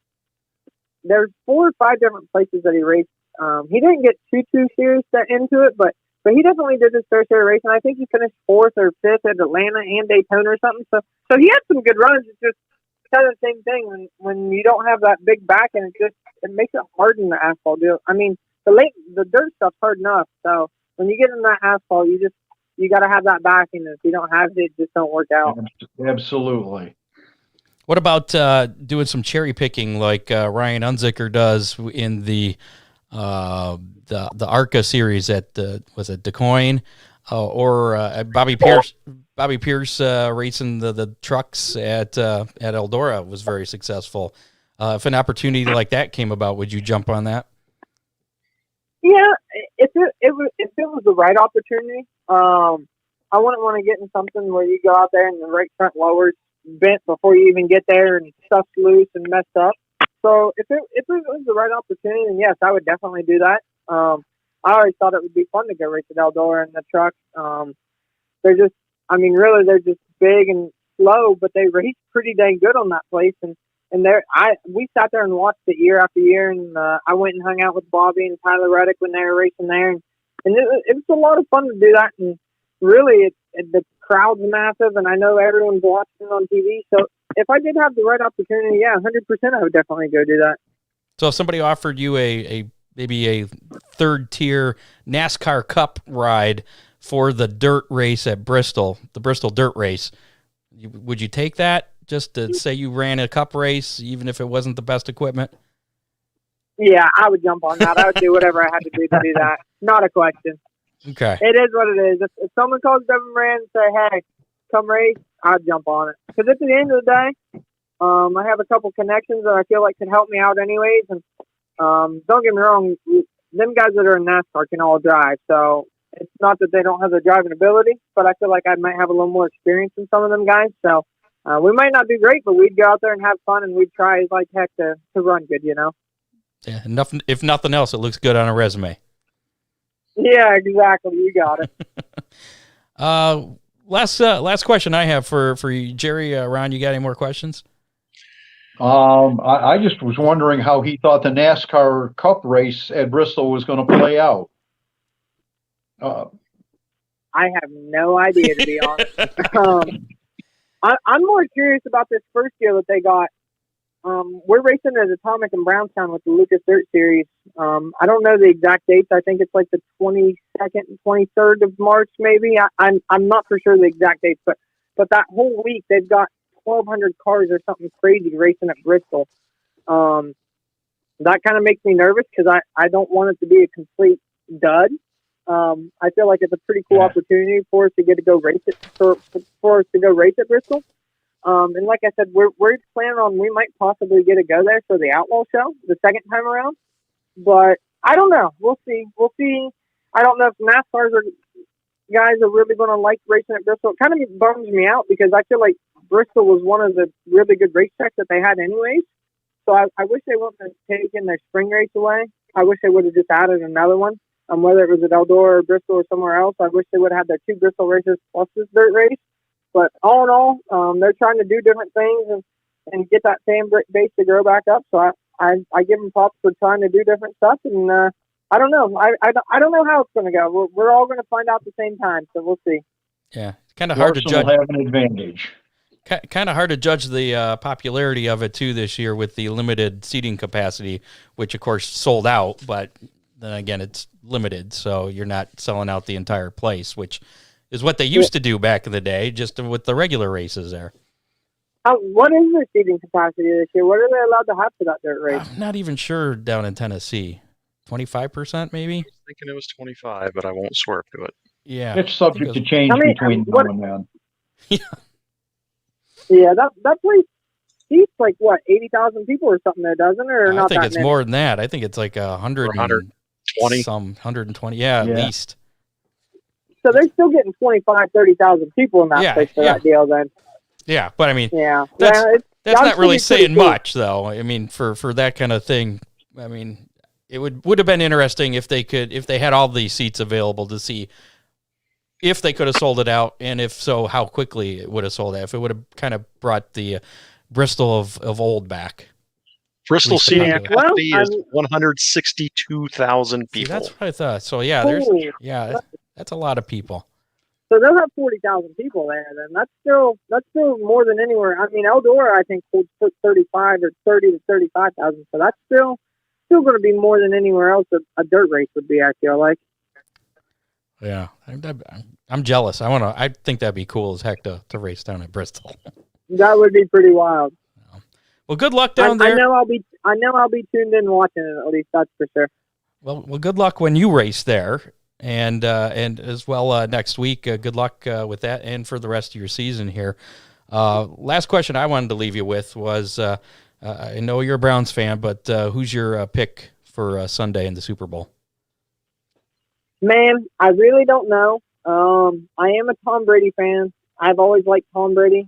There's 4 or 5 different places that he raced. He didn't get too serious into it, but he definitely did his fair share of racing. I think he finished 4th or 5th at Atlanta and Daytona or something. So he had some good runs. It's just kind of the same thing when you don't have that big back, and it makes it hard in the asphalt. I mean, the dirt stuff's hard enough. So when you get in that asphalt, you got to have that back, and if you don't have it, it just don't work out. Absolutely. What about doing some cherry picking like Ryan Unzicker does in the ARCA series at was it DuQuoin or Bobby Pierce? Bobby Pierce racing the trucks at Eldora was very successful. If an opportunity like that came about, would you jump on that? Yeah, if it was the right opportunity, I wouldn't want to get in something where you go out there and the right front lower's bent before you even get there and stuff's loose and messed up. So if it was the right opportunity, then yes, I would definitely do that. I always thought it would be fun to go race at Eldora in the truck. They're just big and slow, but they race pretty dang good on that place. And we sat there and watched it year after year, and I went and hung out with Bobby and Tyler Reddick when they were racing there, and it was a lot of fun to do that. And really, the crowd's massive, and I know everyone's watching on TV. So if I did have the right opportunity, yeah, 100%, I would definitely go do that. So if somebody offered you maybe a third tier NASCAR Cup ride for the dirt race at Bristol, the Bristol Dirt Race, would you take that? Just to say you ran a cup race, even if it wasn't the best equipment? Yeah, I would jump on that. I would do whatever I had to do that. Not a question. Okay. It is what it is. If someone calls Devin Moran and say, hey, come race, I'd jump on it. Because at the end of the day, I have a couple connections that I feel like could help me out anyways. And don't get me wrong, them guys that are in NASCAR can all drive. So it's not that they don't have the driving ability, but I feel like I might have a little more experience than some of them guys. So we might not do great, but we'd go out there and have fun, and we'd try as like heck to run good, you know? Yeah, if nothing else, it looks good on a resume. Yeah, exactly. You got it. Last question I have for you, Jerry. Ron, you got any more questions? I just was wondering how he thought the NASCAR Cup race at Bristol was going to play out. I have no idea, to be honest. I'm more curious about this first year that they got. We're racing at Atomic in Brownstown with the Lucas Dirt Series. I don't know the exact dates. I think it's like the 22nd and 23rd of March, maybe. I'm not for sure the exact dates, but that whole week they've got 1,200 cars or something crazy racing at Bristol. That kind of makes me nervous because I don't want it to be a complete dud. I feel like it's a pretty cool opportunity for us to get to go race it for us to go race at Bristol. And like I said, we're planning on we might possibly get to go there for the Outlaw show the second time around. But I don't know. We'll see. I don't know if NASCAR's guys are really going to like racing at Bristol. It kind of bums me out because I feel like Bristol was one of the really good racetracks that they had anyways. So I wish they wouldn't have taken their spring race away. I wish they would have just added another one. Whether it was at Eldora or Bristol or somewhere else, I wish they would have had their 2 Bristol races plus this dirt race. But all in all, they're trying to do different things and get that fan base to grow back up. So I give them props for trying to do different stuff. And I don't know. I don't know how it's going to go. We're all going to find out at the same time. So we'll see. Yeah, it's kind of hard to judge. Will have an advantage. Kind of hard to judge the popularity of it too this year with the limited seating capacity, which of course sold out. But then again, it's limited, so you're not selling out the entire place, which is what they used to do back in the day, just with the regular races there. What is the seating capacity this year? What are they allowed to have for that dirt race? I'm not even sure down in Tennessee. 25% maybe? I was thinking it was 25, but I won't swear to it. Yeah. It's subject to change between now and then. Yeah, that place seats like, 80,000 people or something there, doesn't it? Or not I think that it's many? more than that. I think it's like 120. 120, at least. So they're still getting 25,000, 30,000 people in that place for that deal then. Yeah, but I mean, that's not really saying much, though. I mean, for that kind of thing, I mean, it would have been interesting if they had all these seats available to see if they could have sold it out, and if so, how quickly it would have sold out. If it would have kind of brought the Bristol of old back. Bristol seating capacity is 162,000 people. See, that's what I thought. So that's a lot of people. So they'll have 40,000 people there. Then that's still more than anywhere. I mean, Eldora I think holds 35 or 30 to 35,000. So that's still going to be more than anywhere else a dirt race would be. I feel like. Yeah, I'm jealous. I think that'd be cool as heck to race down at Bristol. That would be pretty wild. Well, good luck down there. I know I'll be tuned in watching it, at least that's for sure. Well, good luck when you race there, and as well next week. Good luck with that, and for the rest of your season here. Last question I wanted to leave you with was, I know you're a Browns fan, but who's your pick for Sunday in the Super Bowl? Man, I really don't know. I am a Tom Brady fan. I've always liked Tom Brady.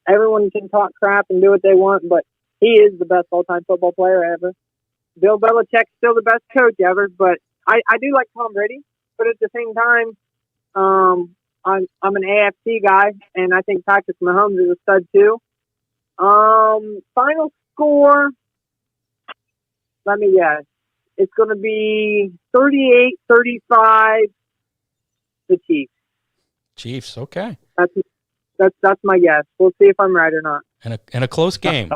Everyone can talk crap and do what they want, but he is the best all-time football player ever. Bill Belichick's still the best coach ever, but I do like Tom Brady. But at the same time, I'm an AFC guy, and I think Patrick Mahomes is a stud too. Final score, let me guess. It's going to be 38-35, the Chiefs. Chiefs, okay. That's my guess. We'll see if I'm right or not. And a close game.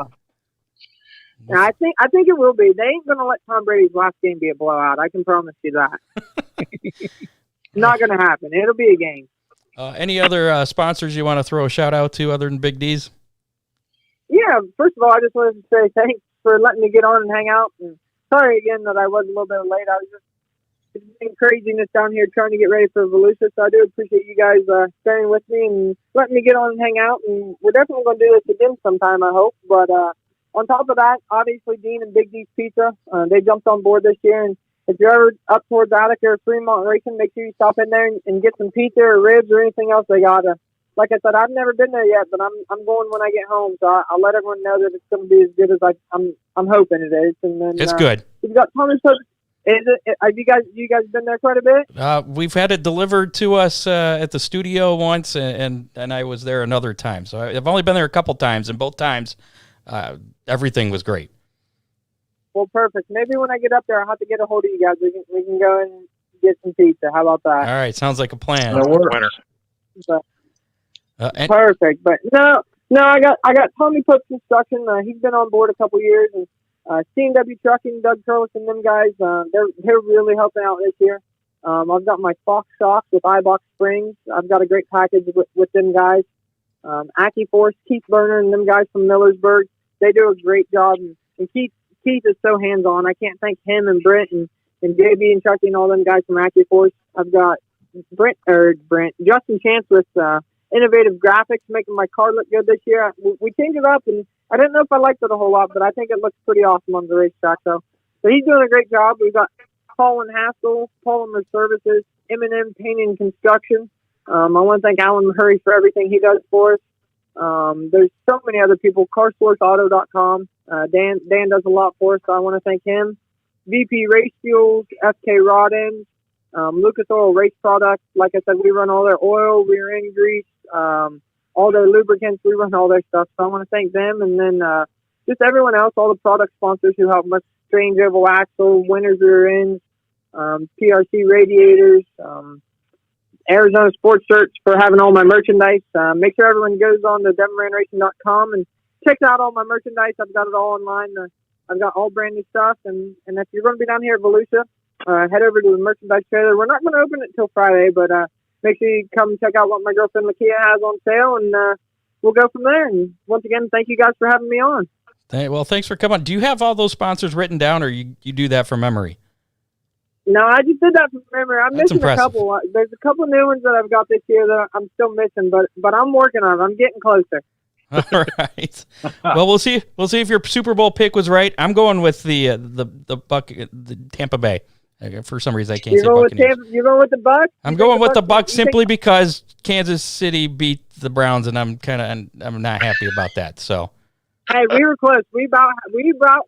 Yeah, I think it will be. They ain't going to let Tom Brady's last game be a blowout. I can promise you that. Not going to happen. It'll be a game. Any other sponsors you want to throw a shout out to other than Big D's? Yeah, first of all, I just wanted to say thanks for letting me get on and hang out. And sorry again that I was a little bit late. I was just it's craziness down here trying to get ready for Volusia, so I do appreciate you guys staying with me and letting me get on and hang out. And we're definitely going to do this again sometime, I hope. But on top of that, obviously Dean and Big D's Pizza, they jumped on board this year. And if you're ever up towards Attica or Fremont Racing, make sure you stop in there and get some pizza or ribs or anything else they got. Like I said, I've never been there yet, but I'm going when I get home, so I'll let everyone know that it's going to be as good as I'm hoping it is. And then it's good. You've got Thomas. Is it? Have you guys been there quite a bit? We've had it delivered to us at the studio once, and I was there another time. So I've only been there a couple times, and both times everything was great. Well, perfect. Maybe when I get up there, I'll have to get a hold of you guys. We can go and get some pizza. How about that? All right, sounds like a plan. Perfect. But no, I got Tommy Pope's Construction. He's been on board a couple years, and C&W Trucking, Doug Curlis and them guys, they're really helping out this year. I've got my Fox shocks with iBox springs. I've got a great package with them guys. Aki Force, Keith Berner and them guys from Millersburg, they do a great job. And Keith is so hands-on. I can't thank him and Brent and JB and Chucky and all them guys from Aki Force. I've got Justin Chance with Innovative Graphics, making my car look good this year. We changed it up, and I didn't know if I liked it a whole lot, but I think it looks pretty awesome on the racetrack. So he's doing a great job. We've got Paul and Haskell, Polymer Services, M&M Painting and Construction. I want to thank Alan Murray for everything he does for us. There's so many other people. CarSourceAuto.com. Dan does a lot for us, so I want to thank him. VP Race Fuels, FK Rod Ends, Lucas Oil Race Products. Like I said, we run all their oil, rear end grease, all their lubricants. We run all their stuff. So I want to thank them. And then just everyone else, all the product sponsors who help us. Strange Oval Axle, Winners Rear Ends, PRC Radiators, Arizona Sports Shirts for having all my merchandise. Make sure everyone goes on to DevinMoranRacing.com and checks out all my merchandise. I've got it all online. I've got all brand new stuff. And if you're going to be down here at Volusia, head over to the merchandise trailer. We're not going to open it until Friday, but make sure you come check out what my girlfriend Lakia has on sale, and we'll go from there. And once again, thank you guys for having me on. Well, thanks for coming. Do you have all those sponsors written down, or you do that from memory? No, I just did that from memory. I'm missing a couple. There's a couple new ones that I've got this year that I'm still missing, but I'm working on it. I'm getting closer. All right. Well, we'll see. We'll see if your Super Bowl pick was right. I'm going with the Tampa Bay. For some reason, I can't say Buccaneers. You're going with the Bucs? I'm going with the Bucs simply because Kansas City beat the Browns, and I'm not happy about that. So. Hey, we were close. We about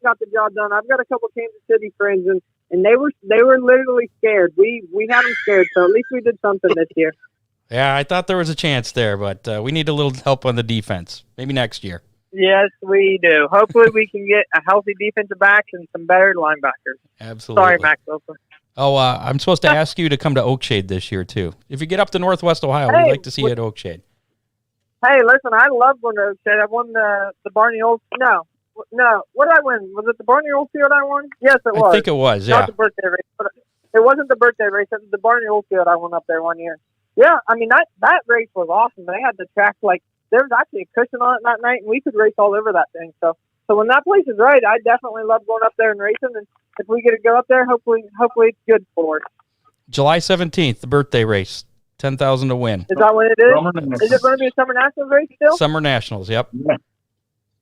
got the job done. I've got a couple Kansas City friends, and they were literally scared. We had them scared, so at least we did something this year. Yeah, I thought there was a chance there, but we need a little help on the defense. Maybe next year. Yes, we do. Hopefully we can get a healthy defensive backs and some better linebackers. Absolutely. Sorry, Max Wilson. Oh, I'm supposed to ask you to come to Oakshade this year, too. If you get up to Northwest Ohio, we'd like to see you at Oakshade. Hey, listen, I love going to Oakshade. I won the Barney Old. No. What did I win? Was it the Barney Oldfield I won? Yes, it was. I think it was, yeah. Not the birthday race. But it wasn't the birthday race. It was the Barney Oldfield I won up there one year. Yeah, I mean, that race was awesome. They had the track, like, there was actually a cushion on it that night, and we could race all over that thing. So when that place is right, I definitely love going up there and racing. And if we get to go up there, hopefully it's good for us. July 17th, the birthday race. 10,000 to win. Is that what it is? Is it going to be a Summer Nationals race still? Summer Nationals, yep. Yeah.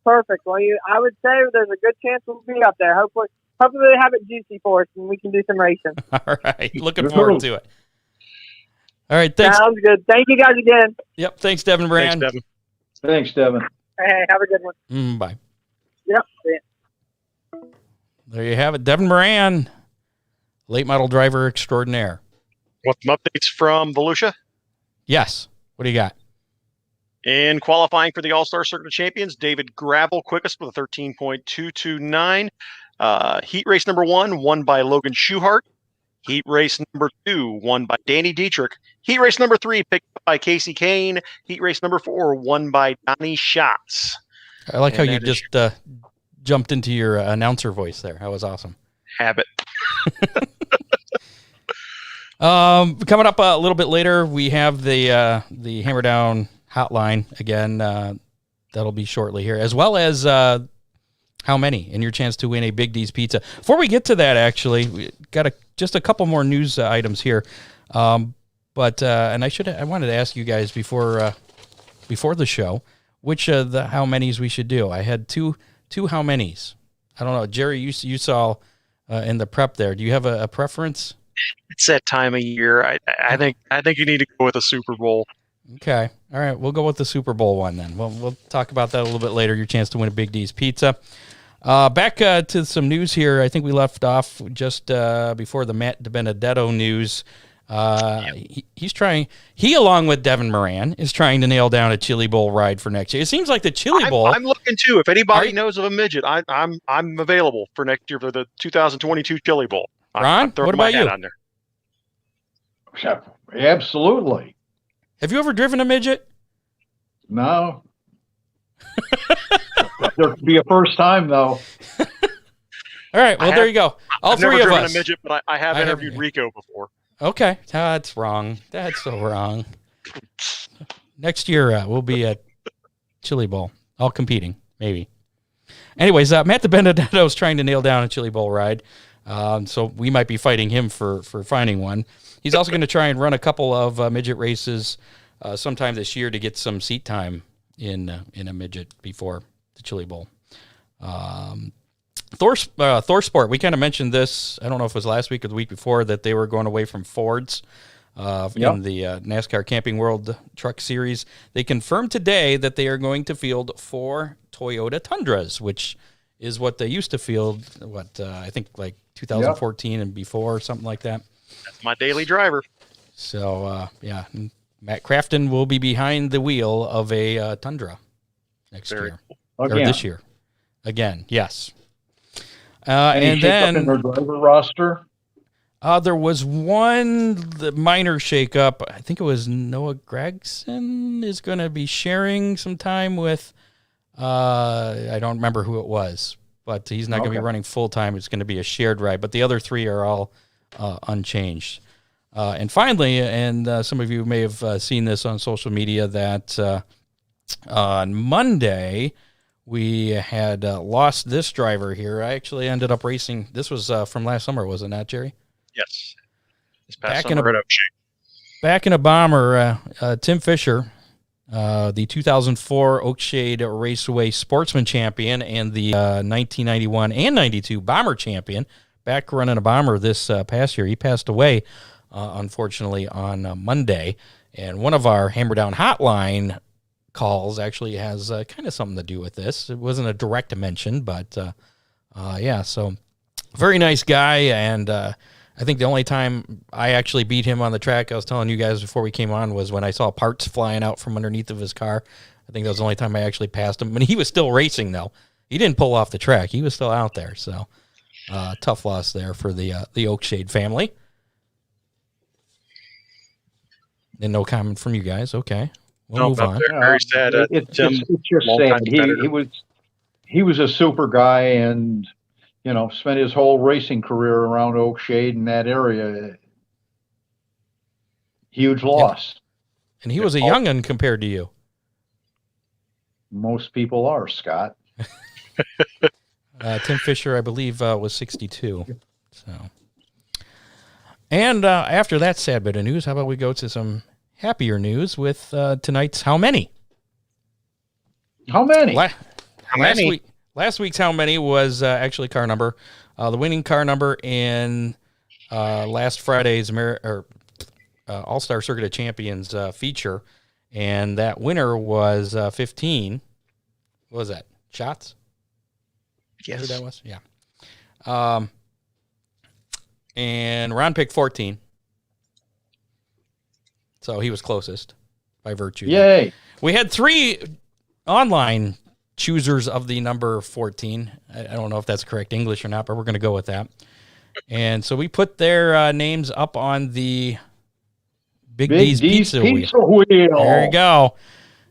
Perfect. Well, I would say there's a good chance we'll be up there. Hopefully they have it juicy for us and we can do some racing. All right. Looking forward to it. All right. Thanks. Sounds good. Thank you guys again. Yep. Thanks, Devin Moran. Thanks, Devin. Hey, have a good one. Bye. Yep. See ya. There you have it. Devin Moran, late model driver extraordinaire. Want some updates from Volusia? Yes. What do you got? In qualifying for the All-Star Circuit of Champions, David Gravel quickest with a 13.229. Heat race number 1 won by Logan Schuhart. Heat race number 2 won by Danny Dietrich. Heat race number 3 picked up by Casey Kane. Heat race number 4 won by Donnie Schatz. I like how you just jumped into your announcer voice there. That was awesome. Habit. Coming up a little bit later, we have the Hammer Down hotline again. That'll be shortly here, as well as how many and your chance to win a Big D's pizza. Before we get to that, actually, we got just a couple more news items here. But I wanted to ask you guys before the show which of the how many's we should do. I had two how many's. I don't know, Jerry. You saw in the prep there. Do you have a preference? It's that time of year. I think you need to go with a Super Bowl. Okay. All right. We'll go with the Super Bowl one then. We'll talk about that a little bit later. Your chance to win a Big D's pizza. Back to some news here. I think we left off just before the Matt DiBenedetto news. He along with Devin Moran is trying to nail down a Chili Bowl ride for next year. It seems like the Chili Bowl. I'm looking too. If anybody knows of a midget, I'm available for next year for the 2022 Chili Bowl. Ron, what about you? On there. Absolutely. Have you ever driven a midget? No. There'll be a first time though. All right. Well, there you go. All I've three never of driven us. a midget, but I have interviewed Rico before. Okay. That's wrong. That's so wrong. Next year, we'll be at Chili Bowl. All competing, maybe. Anyways, Matt DiBenedetto is trying to nail down a Chili Bowl ride. So we might be fighting him for finding one. He's also going to try and run a couple of midget races sometime this year to get some seat time in a midget before the Chili Bowl. Thor Sport, we kind of mentioned this, I don't know if it was last week or the week before, that they were going away from Fords in the NASCAR Camping World Truck Series. They confirmed today that they are going to field 4 Toyota Tundras, which is what they used to field, I think like 2014 and before, or something like that. That's my daily driver. So, Matt Crafton will be behind the wheel of a Tundra next year. Or this year. Again, yes. And then in their driver roster. There was one minor shakeup. I think it was Noah Gregson is going to be sharing some time with. I don't remember who it was, but he's not going to be running full time. It's going to be a shared ride. But the other 3 are all unchanged. And finally, and some of you may have seen this on social media, that on Monday we had lost this driver here. I actually ended up racing. This was from last summer, was it not, Jerry? Yes. This past summer at Oakshade. Back in a bomber, Tim Fisher, the 2004 Oakshade Raceway Sportsman Champion and the 1991 and 92 Bomber Champion, back running a bomber this past year. He passed away, unfortunately, on Monday. And one of our Hammer Down hotline calls actually has kind of something to do with this. It wasn't a direct mention, but so very nice guy. And I think the only time I actually beat him on the track, I was telling you guys before we came on, was when I saw parts flying out from underneath of his car. I think that was the only time I actually passed him. I mean, he was still racing, though. He didn't pull off the track. He was still out there. So tough loss there for the Oakshade family. And no comment from you guys. Okay. We'll No, move on. Very sad. It's Tim, just longtime sad. competitor. He was a super guy, and spent his whole racing career around Oakshade and that area. Huge loss. And he was a young un compared to you. Most people are, Scott. Tim Fisher, I believe, was 62. So, and after that sad bit of news, how about we go to some happier news with tonight's How Many? How many? Last week's How Many was actually car number. The winning car number in last Friday's All-Star Circuit of Champions feature, and that winner was 15. What was that? Shots? Yes. Who that was? Yeah. And Ron picked 14. So he was closest by virtue. Yay. We had 3 online choosers of the number 14. I don't know if that's correct English or not, but we're going to go with that. And so we put their names up on the Big D's pizza wheel. There you go.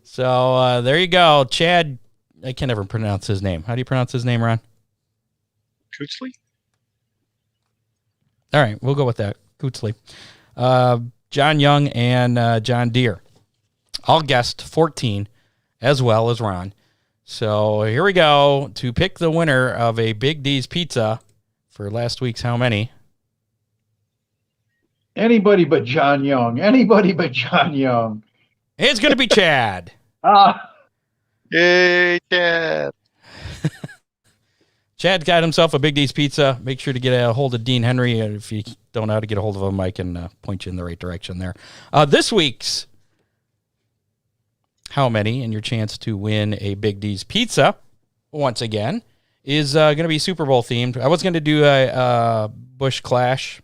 So there you go. Chad, I can never pronounce his name. How do you pronounce his name, Ron? Kootsley? All right, we'll go with that. Kootsley. John Young and John Deere all guessed 14 as well as Ron. So here we go to pick the winner of a Big D's pizza for last week's How Many? Anybody but John Young. Anybody but John Young. It's going to be Chad. Yay, Chad. Chad got himself a Big D's pizza. Make sure to get a hold of Dean Henry. If you don't know how to get a hold of him, I can point you in the right direction there. This week's How Many, and your chance to win a Big D's pizza, once again, is going to be Super Bowl themed. I was going to do a Busch Clash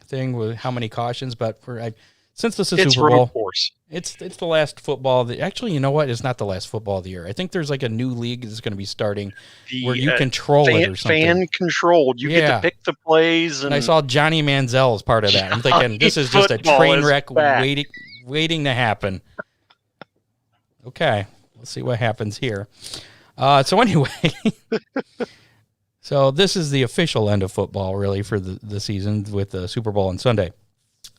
thing with how many cautions, but since this is Super Bowl, course. it's the last football. Actually, you know what? It's not the last football of the year. I think there's like a new league that's going to be starting where you control it or something. Fan controlled. You get to pick the plays. And I saw Johnny Manziel as part of that. I'm thinking this is just a train wreck waiting to happen. Okay, let's see what happens here. So anyway, so this is the official end of football, really, for the season with the Super Bowl on Sunday.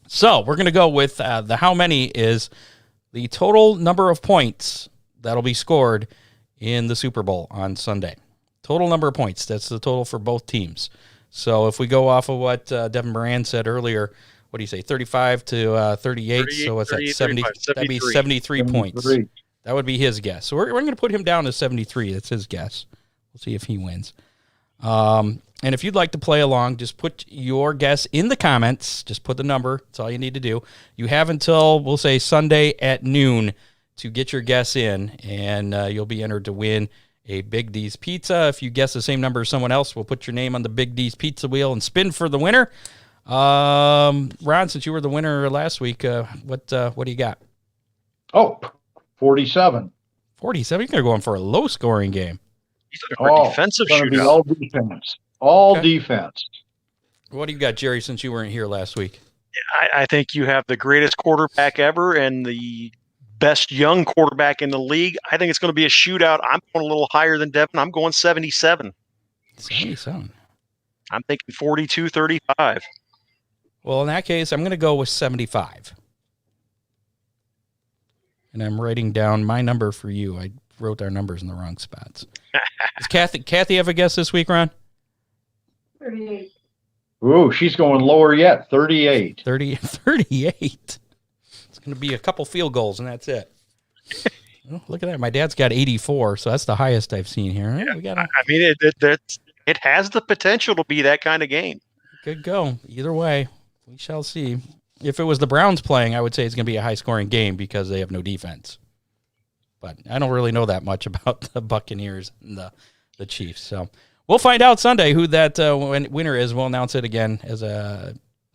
So we're going to go with the How Many is the total number of points that'll be scored in the Super Bowl on Sunday. Total number of points. That's the total for both teams. So if we go off of what Devin Moran said earlier, what do you say, 35 to 38? So what's that, 70? That'd be 73 points. That would be his guess. So we're going to put him down to 73. That's his guess. We'll see if he wins. And if you'd like to play along, just put your guess in the comments. Just put the number. That's all you need to do. You have until, we'll say, Sunday at noon to get your guess in, and you'll be entered to win a Big D's pizza. If you guess the same number as someone else, we'll put your name on the Big D's pizza wheel and spin for the winner. Ron, since you were the winner last week, what do you got? 47. 47? You're going to go in for a low-scoring game. He's looking for a defensive shootout. All defense. All defense. What do you got, Jerry, since you weren't here last week? I think you have the greatest quarterback ever and the best young quarterback in the league. I think it's going to be a shootout. I'm going a little higher than Devin. I'm going 77. 77. I'm thinking 42-35. Well, in that case, I'm going to go with 75. And I'm writing down my number for you. I wrote our numbers in the wrong spots. Does Kathy have a guess this week, Ron? 38. Ooh, she's going lower yet. 38. 38. It's going to be a couple field goals, and that's it. Oh, look at that. My dad's got 84, so that's the highest I've seen here. Yeah, it has the potential to be that kind of game. Good go. Either way, we shall see. If it was the Browns playing, I would say it's going to be a high-scoring game because they have no defense. But I don't really know that much about the Buccaneers and the Chiefs. So we'll find out Sunday who that winner is. We'll announce it again as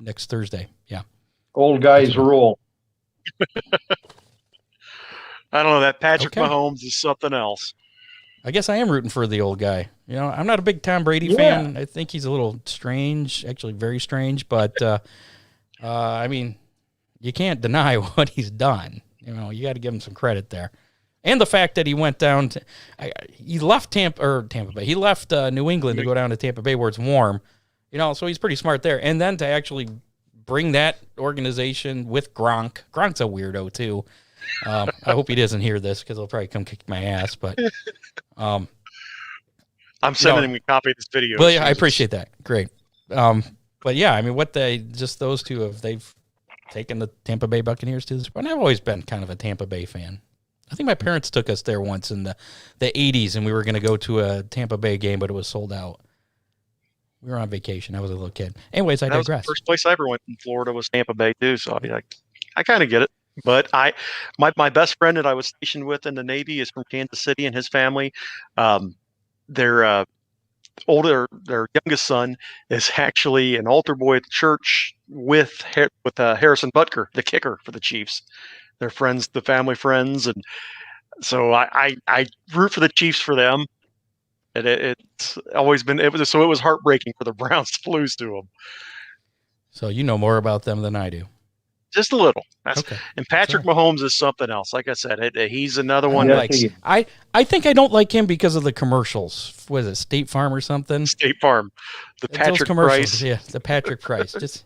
next Thursday. Yeah. Old guys rule. I don't know. That Patrick Mahomes is something else. I guess I am rooting for the old guy. You know, I'm not a big Tom Brady fan. I think he's a little strange, actually very strange. But, I mean, you can't deny what he's done. You know, you got to give him some credit there. And the fact that he went down to, he left Tampa Bay. He left New England to go down to Tampa Bay where it's warm. You know, so he's pretty smart there. And then to actually bring that organization with Gronk. Gronk's a weirdo too. I hope he doesn't hear this because he'll probably come kick my ass. But I'm sending him a copy of this video. Well, yeah, I appreciate that. Great. But yeah, I mean, those two they've taken the Tampa Bay Buccaneers to this point. I've always been kind of a Tampa Bay fan. I think my parents took us there once in the 80s, and we were going to go to a Tampa Bay game, but it was sold out. We were on vacation. I was a little kid. Anyways, I digress. That was the first place I ever went in Florida was Tampa Bay too. So I kind of get it. But my best friend that I was stationed with in the Navy is from Kansas City, and his family, their youngest son is actually an altar boy at the church with Harrison Butker, the kicker for the Chiefs. They're friends, the family friends, and so I root for the Chiefs for them. And it's always been it was heartbreaking for the Browns to lose to them. So you know more about them than I do. Just a little. Okay. And Patrick Mahomes is something else. Like I said, he's another one. I think I don't like him because of the commercials. Was it State Farm or something? State Farm. Patrick Price. Yeah, the Patrick Price.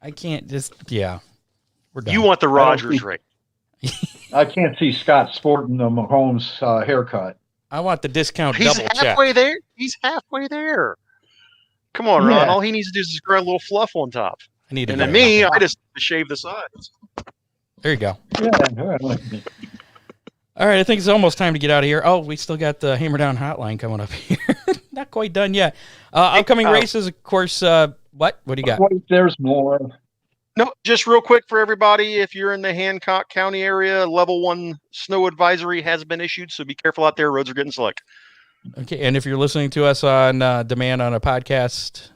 I can't. We're done. You want the Rodgers rate. I can't see Scott sporting the Mahomes haircut. I want the discount He's double check. halfway there. He's halfway there. Come on, Ron. All he needs to do is just grow a little fluff on top. I just shave the sides. There you go. Yeah. All right, I think it's almost time to get out of here. Oh, we still got the Hammer Down Hotline coming up here. Not quite done yet. Upcoming races, of course. What do you got? Wait, there's more. No, just real quick for everybody. If you're in the Hancock County area, level 1 snow advisory has been issued, so be careful out there. Roads are getting slick. Okay, and if you're listening to us on demand on a podcast,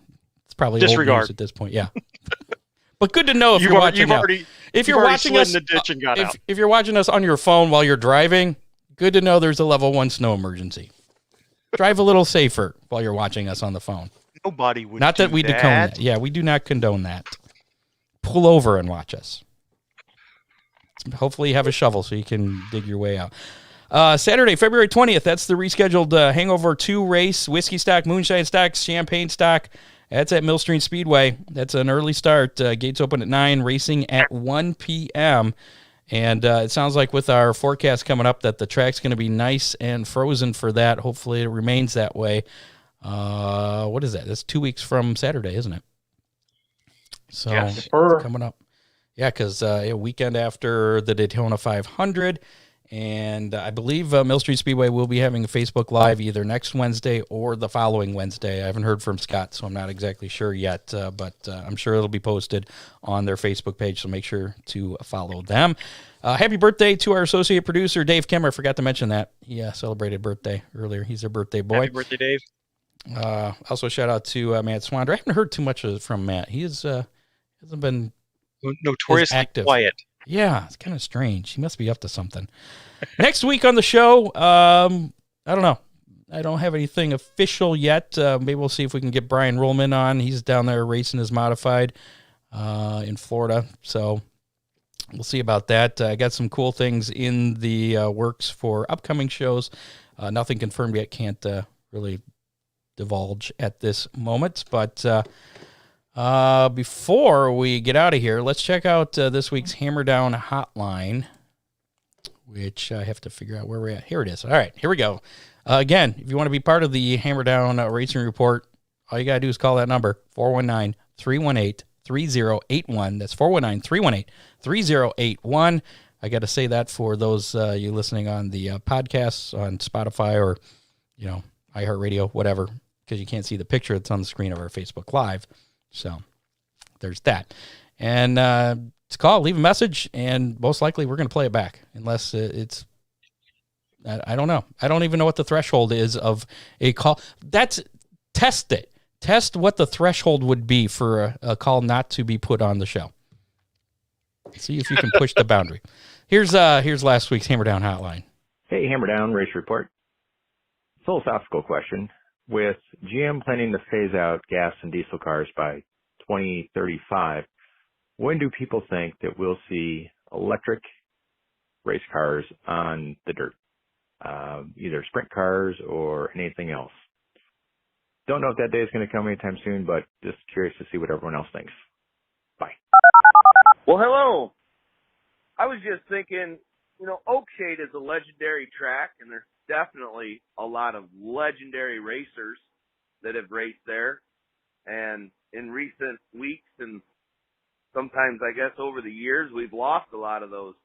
it's probably disregard old news at this point. Yeah, but good to know if you're watching now. If you're watching us, in the ditch and got out. If you're watching us on your phone while you're driving, good to know there's a level 1 snow emergency. Drive a little safer while you're watching us on the phone. Nobody would. Not that we condone that. Yeah, we do not condone that. Pull over and watch us. Hopefully you have a shovel so you can dig your way out. Saturday, February 20th, that's the rescheduled Hangover 2 race, whiskey stock, moonshine stock, champagne stock. That's at Millstream Speedway. That's an early start. Gates open at 9, racing at 1 p.m. And it sounds like with our forecast coming up that the track's going to be nice and frozen for that. Hopefully it remains that way. What is that? That's 2 weeks from Saturday, isn't it? So it's coming up. Yeah, because a weekend after the Daytona 500. And I believe Millstream Speedway will be having a Facebook Live either next Wednesday or the following Wednesday. I haven't heard from Scott, so I'm not exactly sure yet, but I'm sure it'll be posted on their Facebook page, so make sure to follow them. Happy birthday to our associate producer, Dave Kimmer. I forgot to mention that. He celebrated birthday earlier. He's a birthday boy. Happy birthday, Dave. Also, shout out to Matt Swander. I haven't heard too much from Matt. He hasn't been notoriously active. Quiet. Yeah, it's kind of strange. He must be up to something. Next week on the show, I don't know. I don't have anything official yet. Maybe we'll see if we can get Brian Rollman on. He's down there racing his modified in Florida. So we'll see about that. I got some cool things in the works for upcoming shows. Nothing confirmed yet. Can't really divulge at this moment. But before we get out of here, let's check out this week's Hammer Down Hotline, which I have to figure out where we're at. Here it is. All right, here we go. Again, if you want to be part of the Hammer Down Racing Report, all you got to do is call that number, 419-318-3081. That's 419-318-3081. I got to say that for those you listening on the podcasts on Spotify or, iHeartRadio, whatever, because you can't see the picture that's on the screen of our Facebook Live. So there's that. And to call, leave a message, and most likely we're going to play it back unless it's, I don't know. I don't even know what the threshold is of a call. Test it. Test what the threshold would be for a call not to be put on the show. See if you can push the boundary. Here's last week's Hammer Down Hotline. Hey, Hammer Down Race Report. Philosophical question. With GM planning to phase out gas and diesel cars by 2035, when do people think that we'll see electric race cars on the dirt? Either sprint cars or anything else. Don't know if that day is going to come anytime soon, but just curious to see what everyone else thinks. Bye. Well, hello. I was just thinking, Oakshade is a legendary track, and there's definitely a lot of legendary racers that have raced there. And in recent weeks and sometimes, I guess, over the years, we've lost a lot of those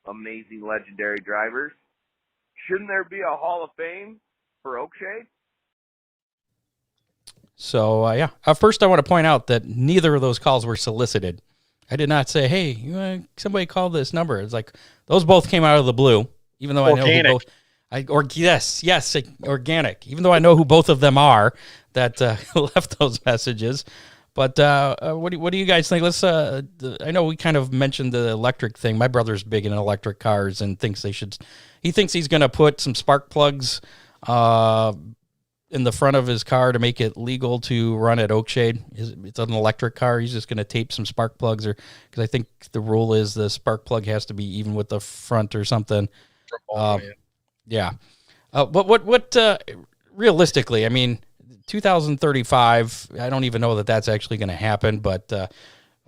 amazing legendary drivers. Shouldn't there be a Hall of Fame for Oakshade? So, yeah. First, I want to point out that neither of those calls were solicited. I did not say, hey, somebody call this number. It's like those both came out of the blue, even though Organic. I know who both. Yes, organic. Even though I know who both of them are that left those messages. But what do you guys think? Let's. I know we kind of mentioned the electric thing. My brother's big in electric cars and thinks they should. He thinks he's going to put some spark plugs in the front of his car to make it legal to run at Oakshade. It's an electric car. He's just going to tape some spark plugs, or because I think the rule is the spark plug has to be even with the front or something. Yeah. What realistically, I mean, 2035, I don't even know that that's actually going to happen, but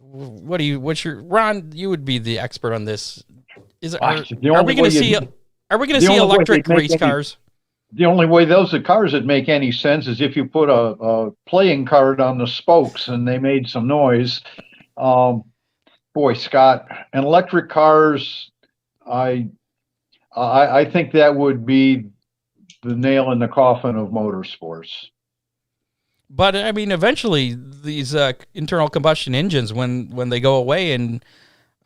Ron, you would be the expert on this. Are we going to see electric race cars? The only way those cars would make any sense is if you put a playing card on the spokes and they made some noise. Boy, Scott, and electric cars, I think that would be the nail in the coffin of motorsports. But I mean, eventually these internal combustion engines, when they go away, and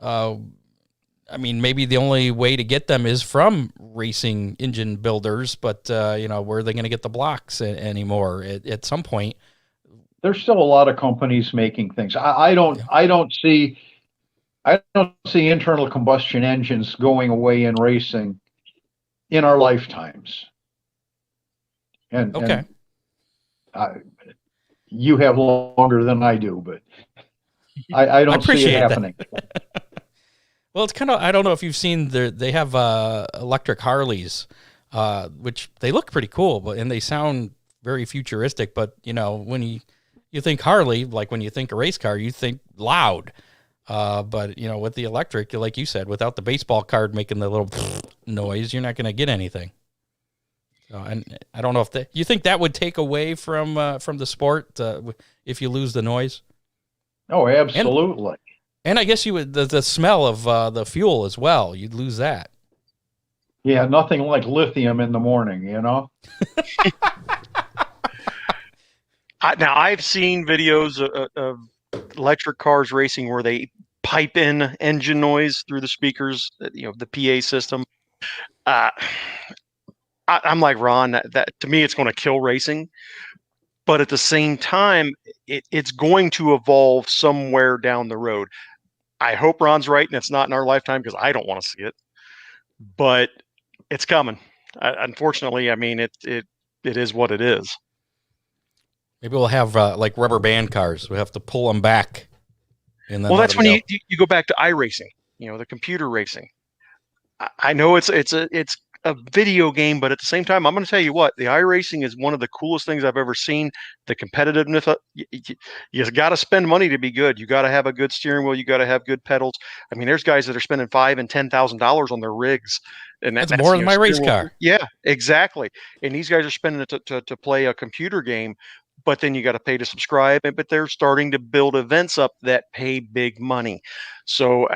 I mean, maybe the only way to get them is from racing engine builders. But where are they going to get the blocks anymore? At some point, there's still a lot of companies making things. I don't see internal combustion engines going away in racing in our lifetimes. And okay. You have longer than I do, but I don't see it happening. Well, it's kind of, I don't know if you've seen they have electric Harleys, which they look pretty cool, and they sound very futuristic. But, when you think Harley, like when you think a race car, you think loud. But, with the electric, like you said, without the baseball card making the little noise, you're not going to get anything. And I don't know if you think that would take away from the sport if you lose the noise. Oh, absolutely. And I guess you would the smell of the fuel as well. You'd lose that. Yeah, nothing like lithium in the morning, Now I've seen videos of electric cars racing where they pipe in engine noise through the speakers, the PA system. I'm like Ron, that to me, it's going to kill racing. But at the same time, it's going to evolve somewhere down the road. I hope Ron's right, and it's not in our lifetime because I don't want to see it. But it's coming. Unfortunately, I mean, it is what it is. Maybe we'll have like rubber band cars. We have to pull them back. And then that's when you go back to iRacing, the computer racing. I know it's a video game, but at the same time, I'm going to tell you what, the iRacing is one of the coolest things I've ever seen. The competitiveness, you got to spend money to be good. You got to have a good steering wheel. You got to have good pedals. I mean, there's guys that are spending $5,000 and $10,000 on their rigs, and that's more than my race car. Yeah, exactly. And these guys are spending it to play a computer game, but then you got to pay to subscribe. But they're starting to build events up that pay big money. So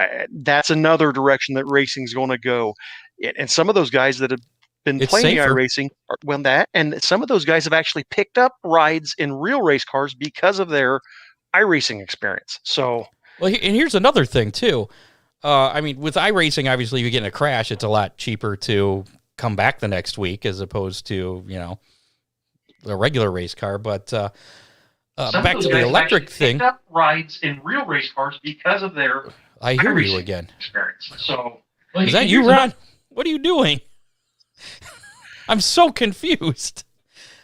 that's another direction that racing is going to go. And some of those guys that have been playing iRacing, and some of those guys have actually picked up rides in real race cars because of their iRacing experience. So, well, and here's another thing too. I mean, with iRacing, obviously, if you get in a crash, it's a lot cheaper to come back the next week as opposed to a regular race car. But back to the electric thing. Picked up rides in real race cars because of their I hear you again. Experience. So, is that you, Ron? What are you doing? I'm so confused.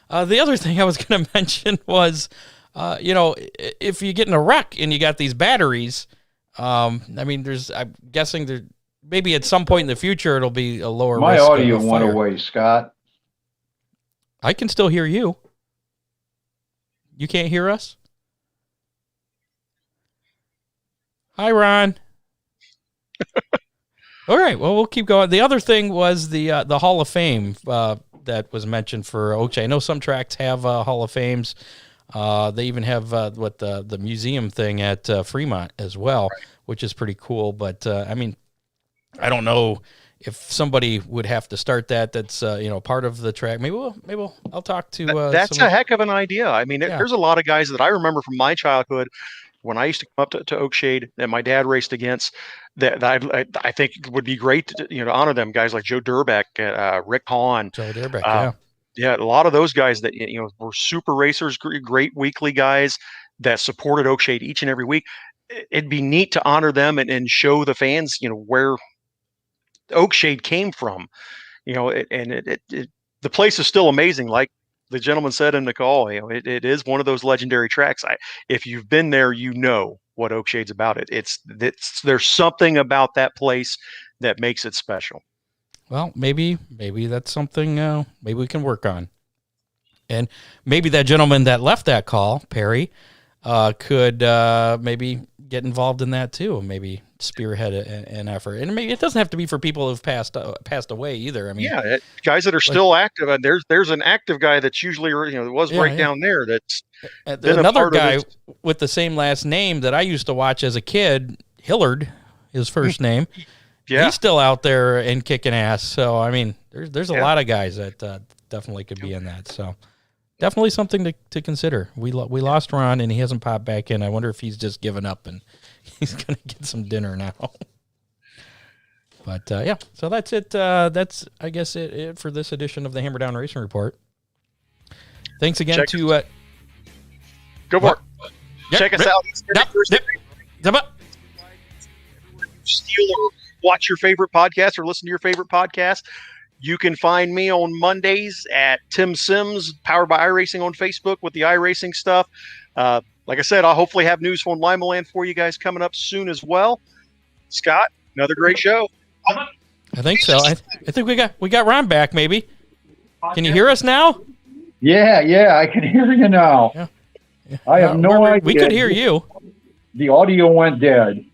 The other thing I was going to mention was, if you get in a wreck and you got these batteries, I mean, I'm guessing there maybe at some point in the future it'll be a lower My risk audio of went fire. away, Scott. I can still hear you. You can't hear us? Hi, Ron. All right. Well, we'll keep going. The other thing was the Hall of Fame that was mentioned for Oakshade. I know some tracks have Hall of Fames. They even have the museum thing at Fremont as well, which is pretty cool. But I mean, I don't know if somebody would have to start that. That's part of the track. Maybe I'll talk to. That's a heck of an idea. I mean, Yeah. there's a lot of guys that I remember from my childhood when I used to come up to Oakshade that my dad raced against. That I think would be great to honor them. Guys like Joe Durbeck, Rick Hahn. Joe Durbeck, yeah, a lot of those guys that were super racers, great weekly guys that supported Oakshade each and every week. It'd be neat to honor them and show the fans, where Oakshade came from. The place is still amazing. Like the gentleman said in the call, it is one of those legendary tracks. If you've been there, what Oakshade's about. There's something about that place that makes it special. Well, maybe that's something maybe we can work on. And maybe that gentleman that left that call, Perry, could maybe get involved in that too, and maybe spearhead an effort. And maybe it doesn't have to be for people who've passed away either. I mean, yeah, guys that are still active. And there's an active guy that's usually down there. That's another guy with the same last name that I used to watch as a kid, Hillard, his first name. Yeah, he's still out there and kicking ass. So I mean, there's a lot of guys that definitely could be in that. So definitely something to consider. We lost Ron and he hasn't popped back in. I wonder if he's just given up and he's gonna get some dinner now. But yeah, so that's it. That's I guess it for this edition of the Hammer Down Racing Report. Thanks again to go for it. Yep, Check us out. Steal or watch your favorite podcast or listen to your favorite podcast. You can find me on Mondays at Tim Sims, powered by iRacing on Facebook with the iRacing stuff. Like I said, I'll hopefully have news from Limaland for you guys coming up soon as well. Scott, another great show. I think so. I think we got Ron back. Maybe. Can you hear us now? Yeah, I can hear you now. Yeah. I have no idea. We could hear you. The audio went dead.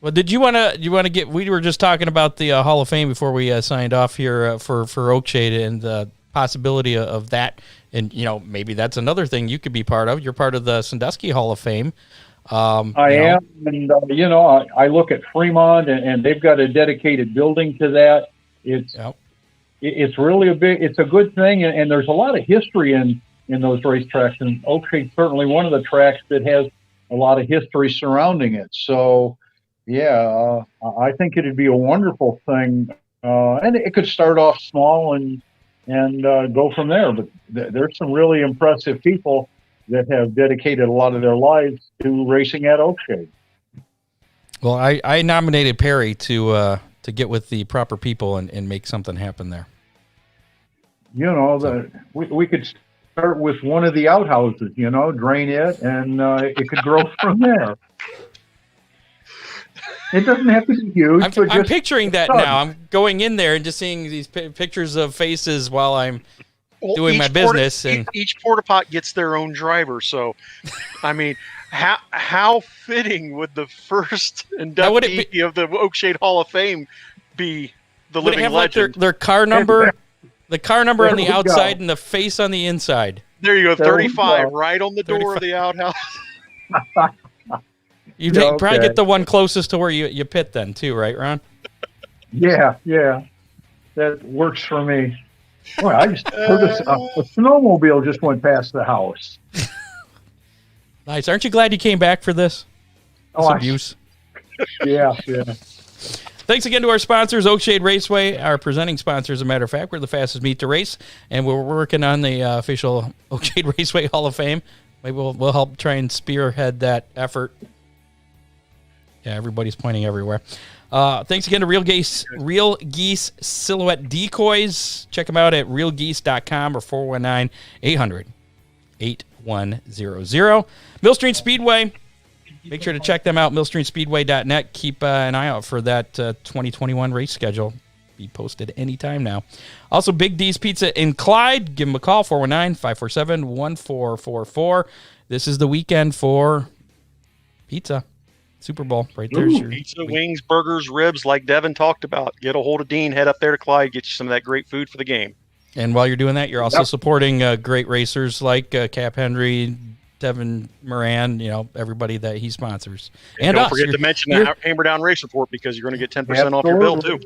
Well, did you want to get? We were just talking about the Hall of Fame before we signed off here for Oakshade and the possibility of that, and maybe that's another thing you could be part of. You're part of the Sandusky Hall of Fame. I am, and I look at Fremont, and they've got a dedicated building to that. It's really it's a good thing, and there's a lot of history in those racetracks, and Oakshade's certainly one of the tracks that has a lot of history surrounding it. So. Yeah, I think it'd be a wonderful thing, and it could start off small and go from there. But there's some really impressive people that have dedicated a lot of their lives to racing at Oakshade. Well, I nominated Perry to get with the proper people and make something happen there. We could start with one of the outhouses, drain it, and it could grow from there. It doesn't have to be huge. I'm picturing that now. I'm going in there and just seeing these pictures of faces while I'm doing my business. Each porta pot gets their own driver. So, I mean, how fitting would the first inductee of the Oakshade Hall of Fame be? The would living have legend. Like their car number, the car number on the outside and the face on the inside. There you go, 35 right on the door of the outhouse. You probably get the one closest to where you pit then too, right, Ron? Yeah, that works for me. Boy, I just heard a snowmobile just went past the house. Nice. Aren't you glad you came back for this? Abuse. Yeah. Thanks again to our sponsors, Oakshade Raceway, our presenting sponsor, as a matter of fact. We're the fastest meet to race, and we're working on the official Oakshade Raceway Hall of Fame. Maybe we'll help try and spearhead that effort. Yeah, everybody's pointing everywhere. Thanks again to Real Geese Silhouette Decoys. Check them out at realgeese.com or 419-800-8100. Millstream Speedway. Make sure to check them out, millstreamspeedway.net. Keep an eye out for that 2021 race schedule. Be posted anytime now. Also, Big D's Pizza in Clyde. Give them a call, 419-547-1444. This is the weekend for pizza. Super Bowl right there. Pizza, wings, burgers, ribs, like Devin talked about. Get a hold of Dean, head up there to Clyde, get you some of that great food for the game. And while you're doing that, you're also supporting great racers like Cap Henry, Devin Moran, everybody that he sponsors. And don't forget to mention the Hammer Down Race Report, because you're going to get 10% off your bill, too.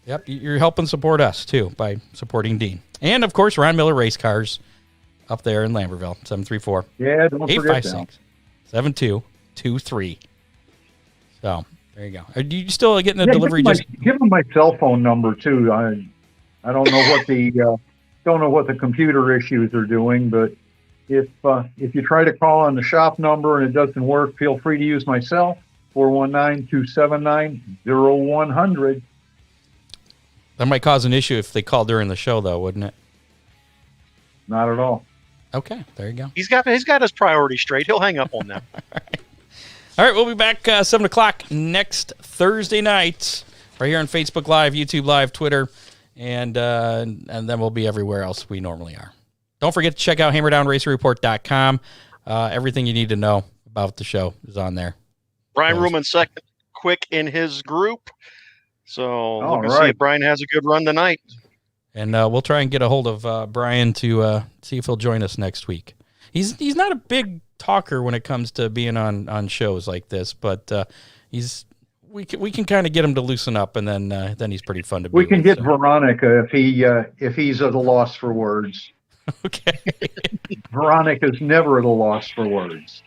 Yep, you're helping support us, too, by supporting Dean. And, of course, Ron Miller Race Cars up there in Lambertville, 734 856-7223. So, there you go. Are you still getting the delivery? Give them my cell phone number, too. I don't know what the computer issues are doing, but if you try to call on the shop number and it doesn't work, feel free to use my cell, 419-279-0100. That might cause an issue if they call during the show, though, wouldn't it? Not at all. Okay, there you go. He's got his priorities straight. He'll hang up on them. All right, we'll be back 7 o'clock next Thursday night, right here on Facebook Live, YouTube Live, Twitter, and then we'll be everywhere else we normally are. Don't forget to check out hammerdownracerreport.com. Everything you need to know about the show is on there. Brian Ruhlman second quick in his group. So look and see if Brian has a good run tonight. And we'll try and get a hold of Brian to see if he'll join us next week. He's not a big talker when it comes to being on shows like this, but we can kind of get him to loosen up, and then he's pretty fun to be with. We can get Veronica if he's at a loss for words. Okay. Veronica's never at a loss for words.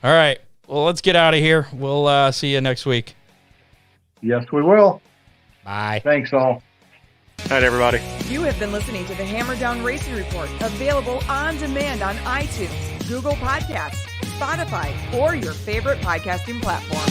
All right. Well, let's get out of here. We'll see you next week. Yes, we will. Bye. Thanks, all. All right, everybody. You have been listening to the Hammer Down Racing Report, available on demand on iTunes, Google Podcasts, Spotify, or your favorite podcasting platform.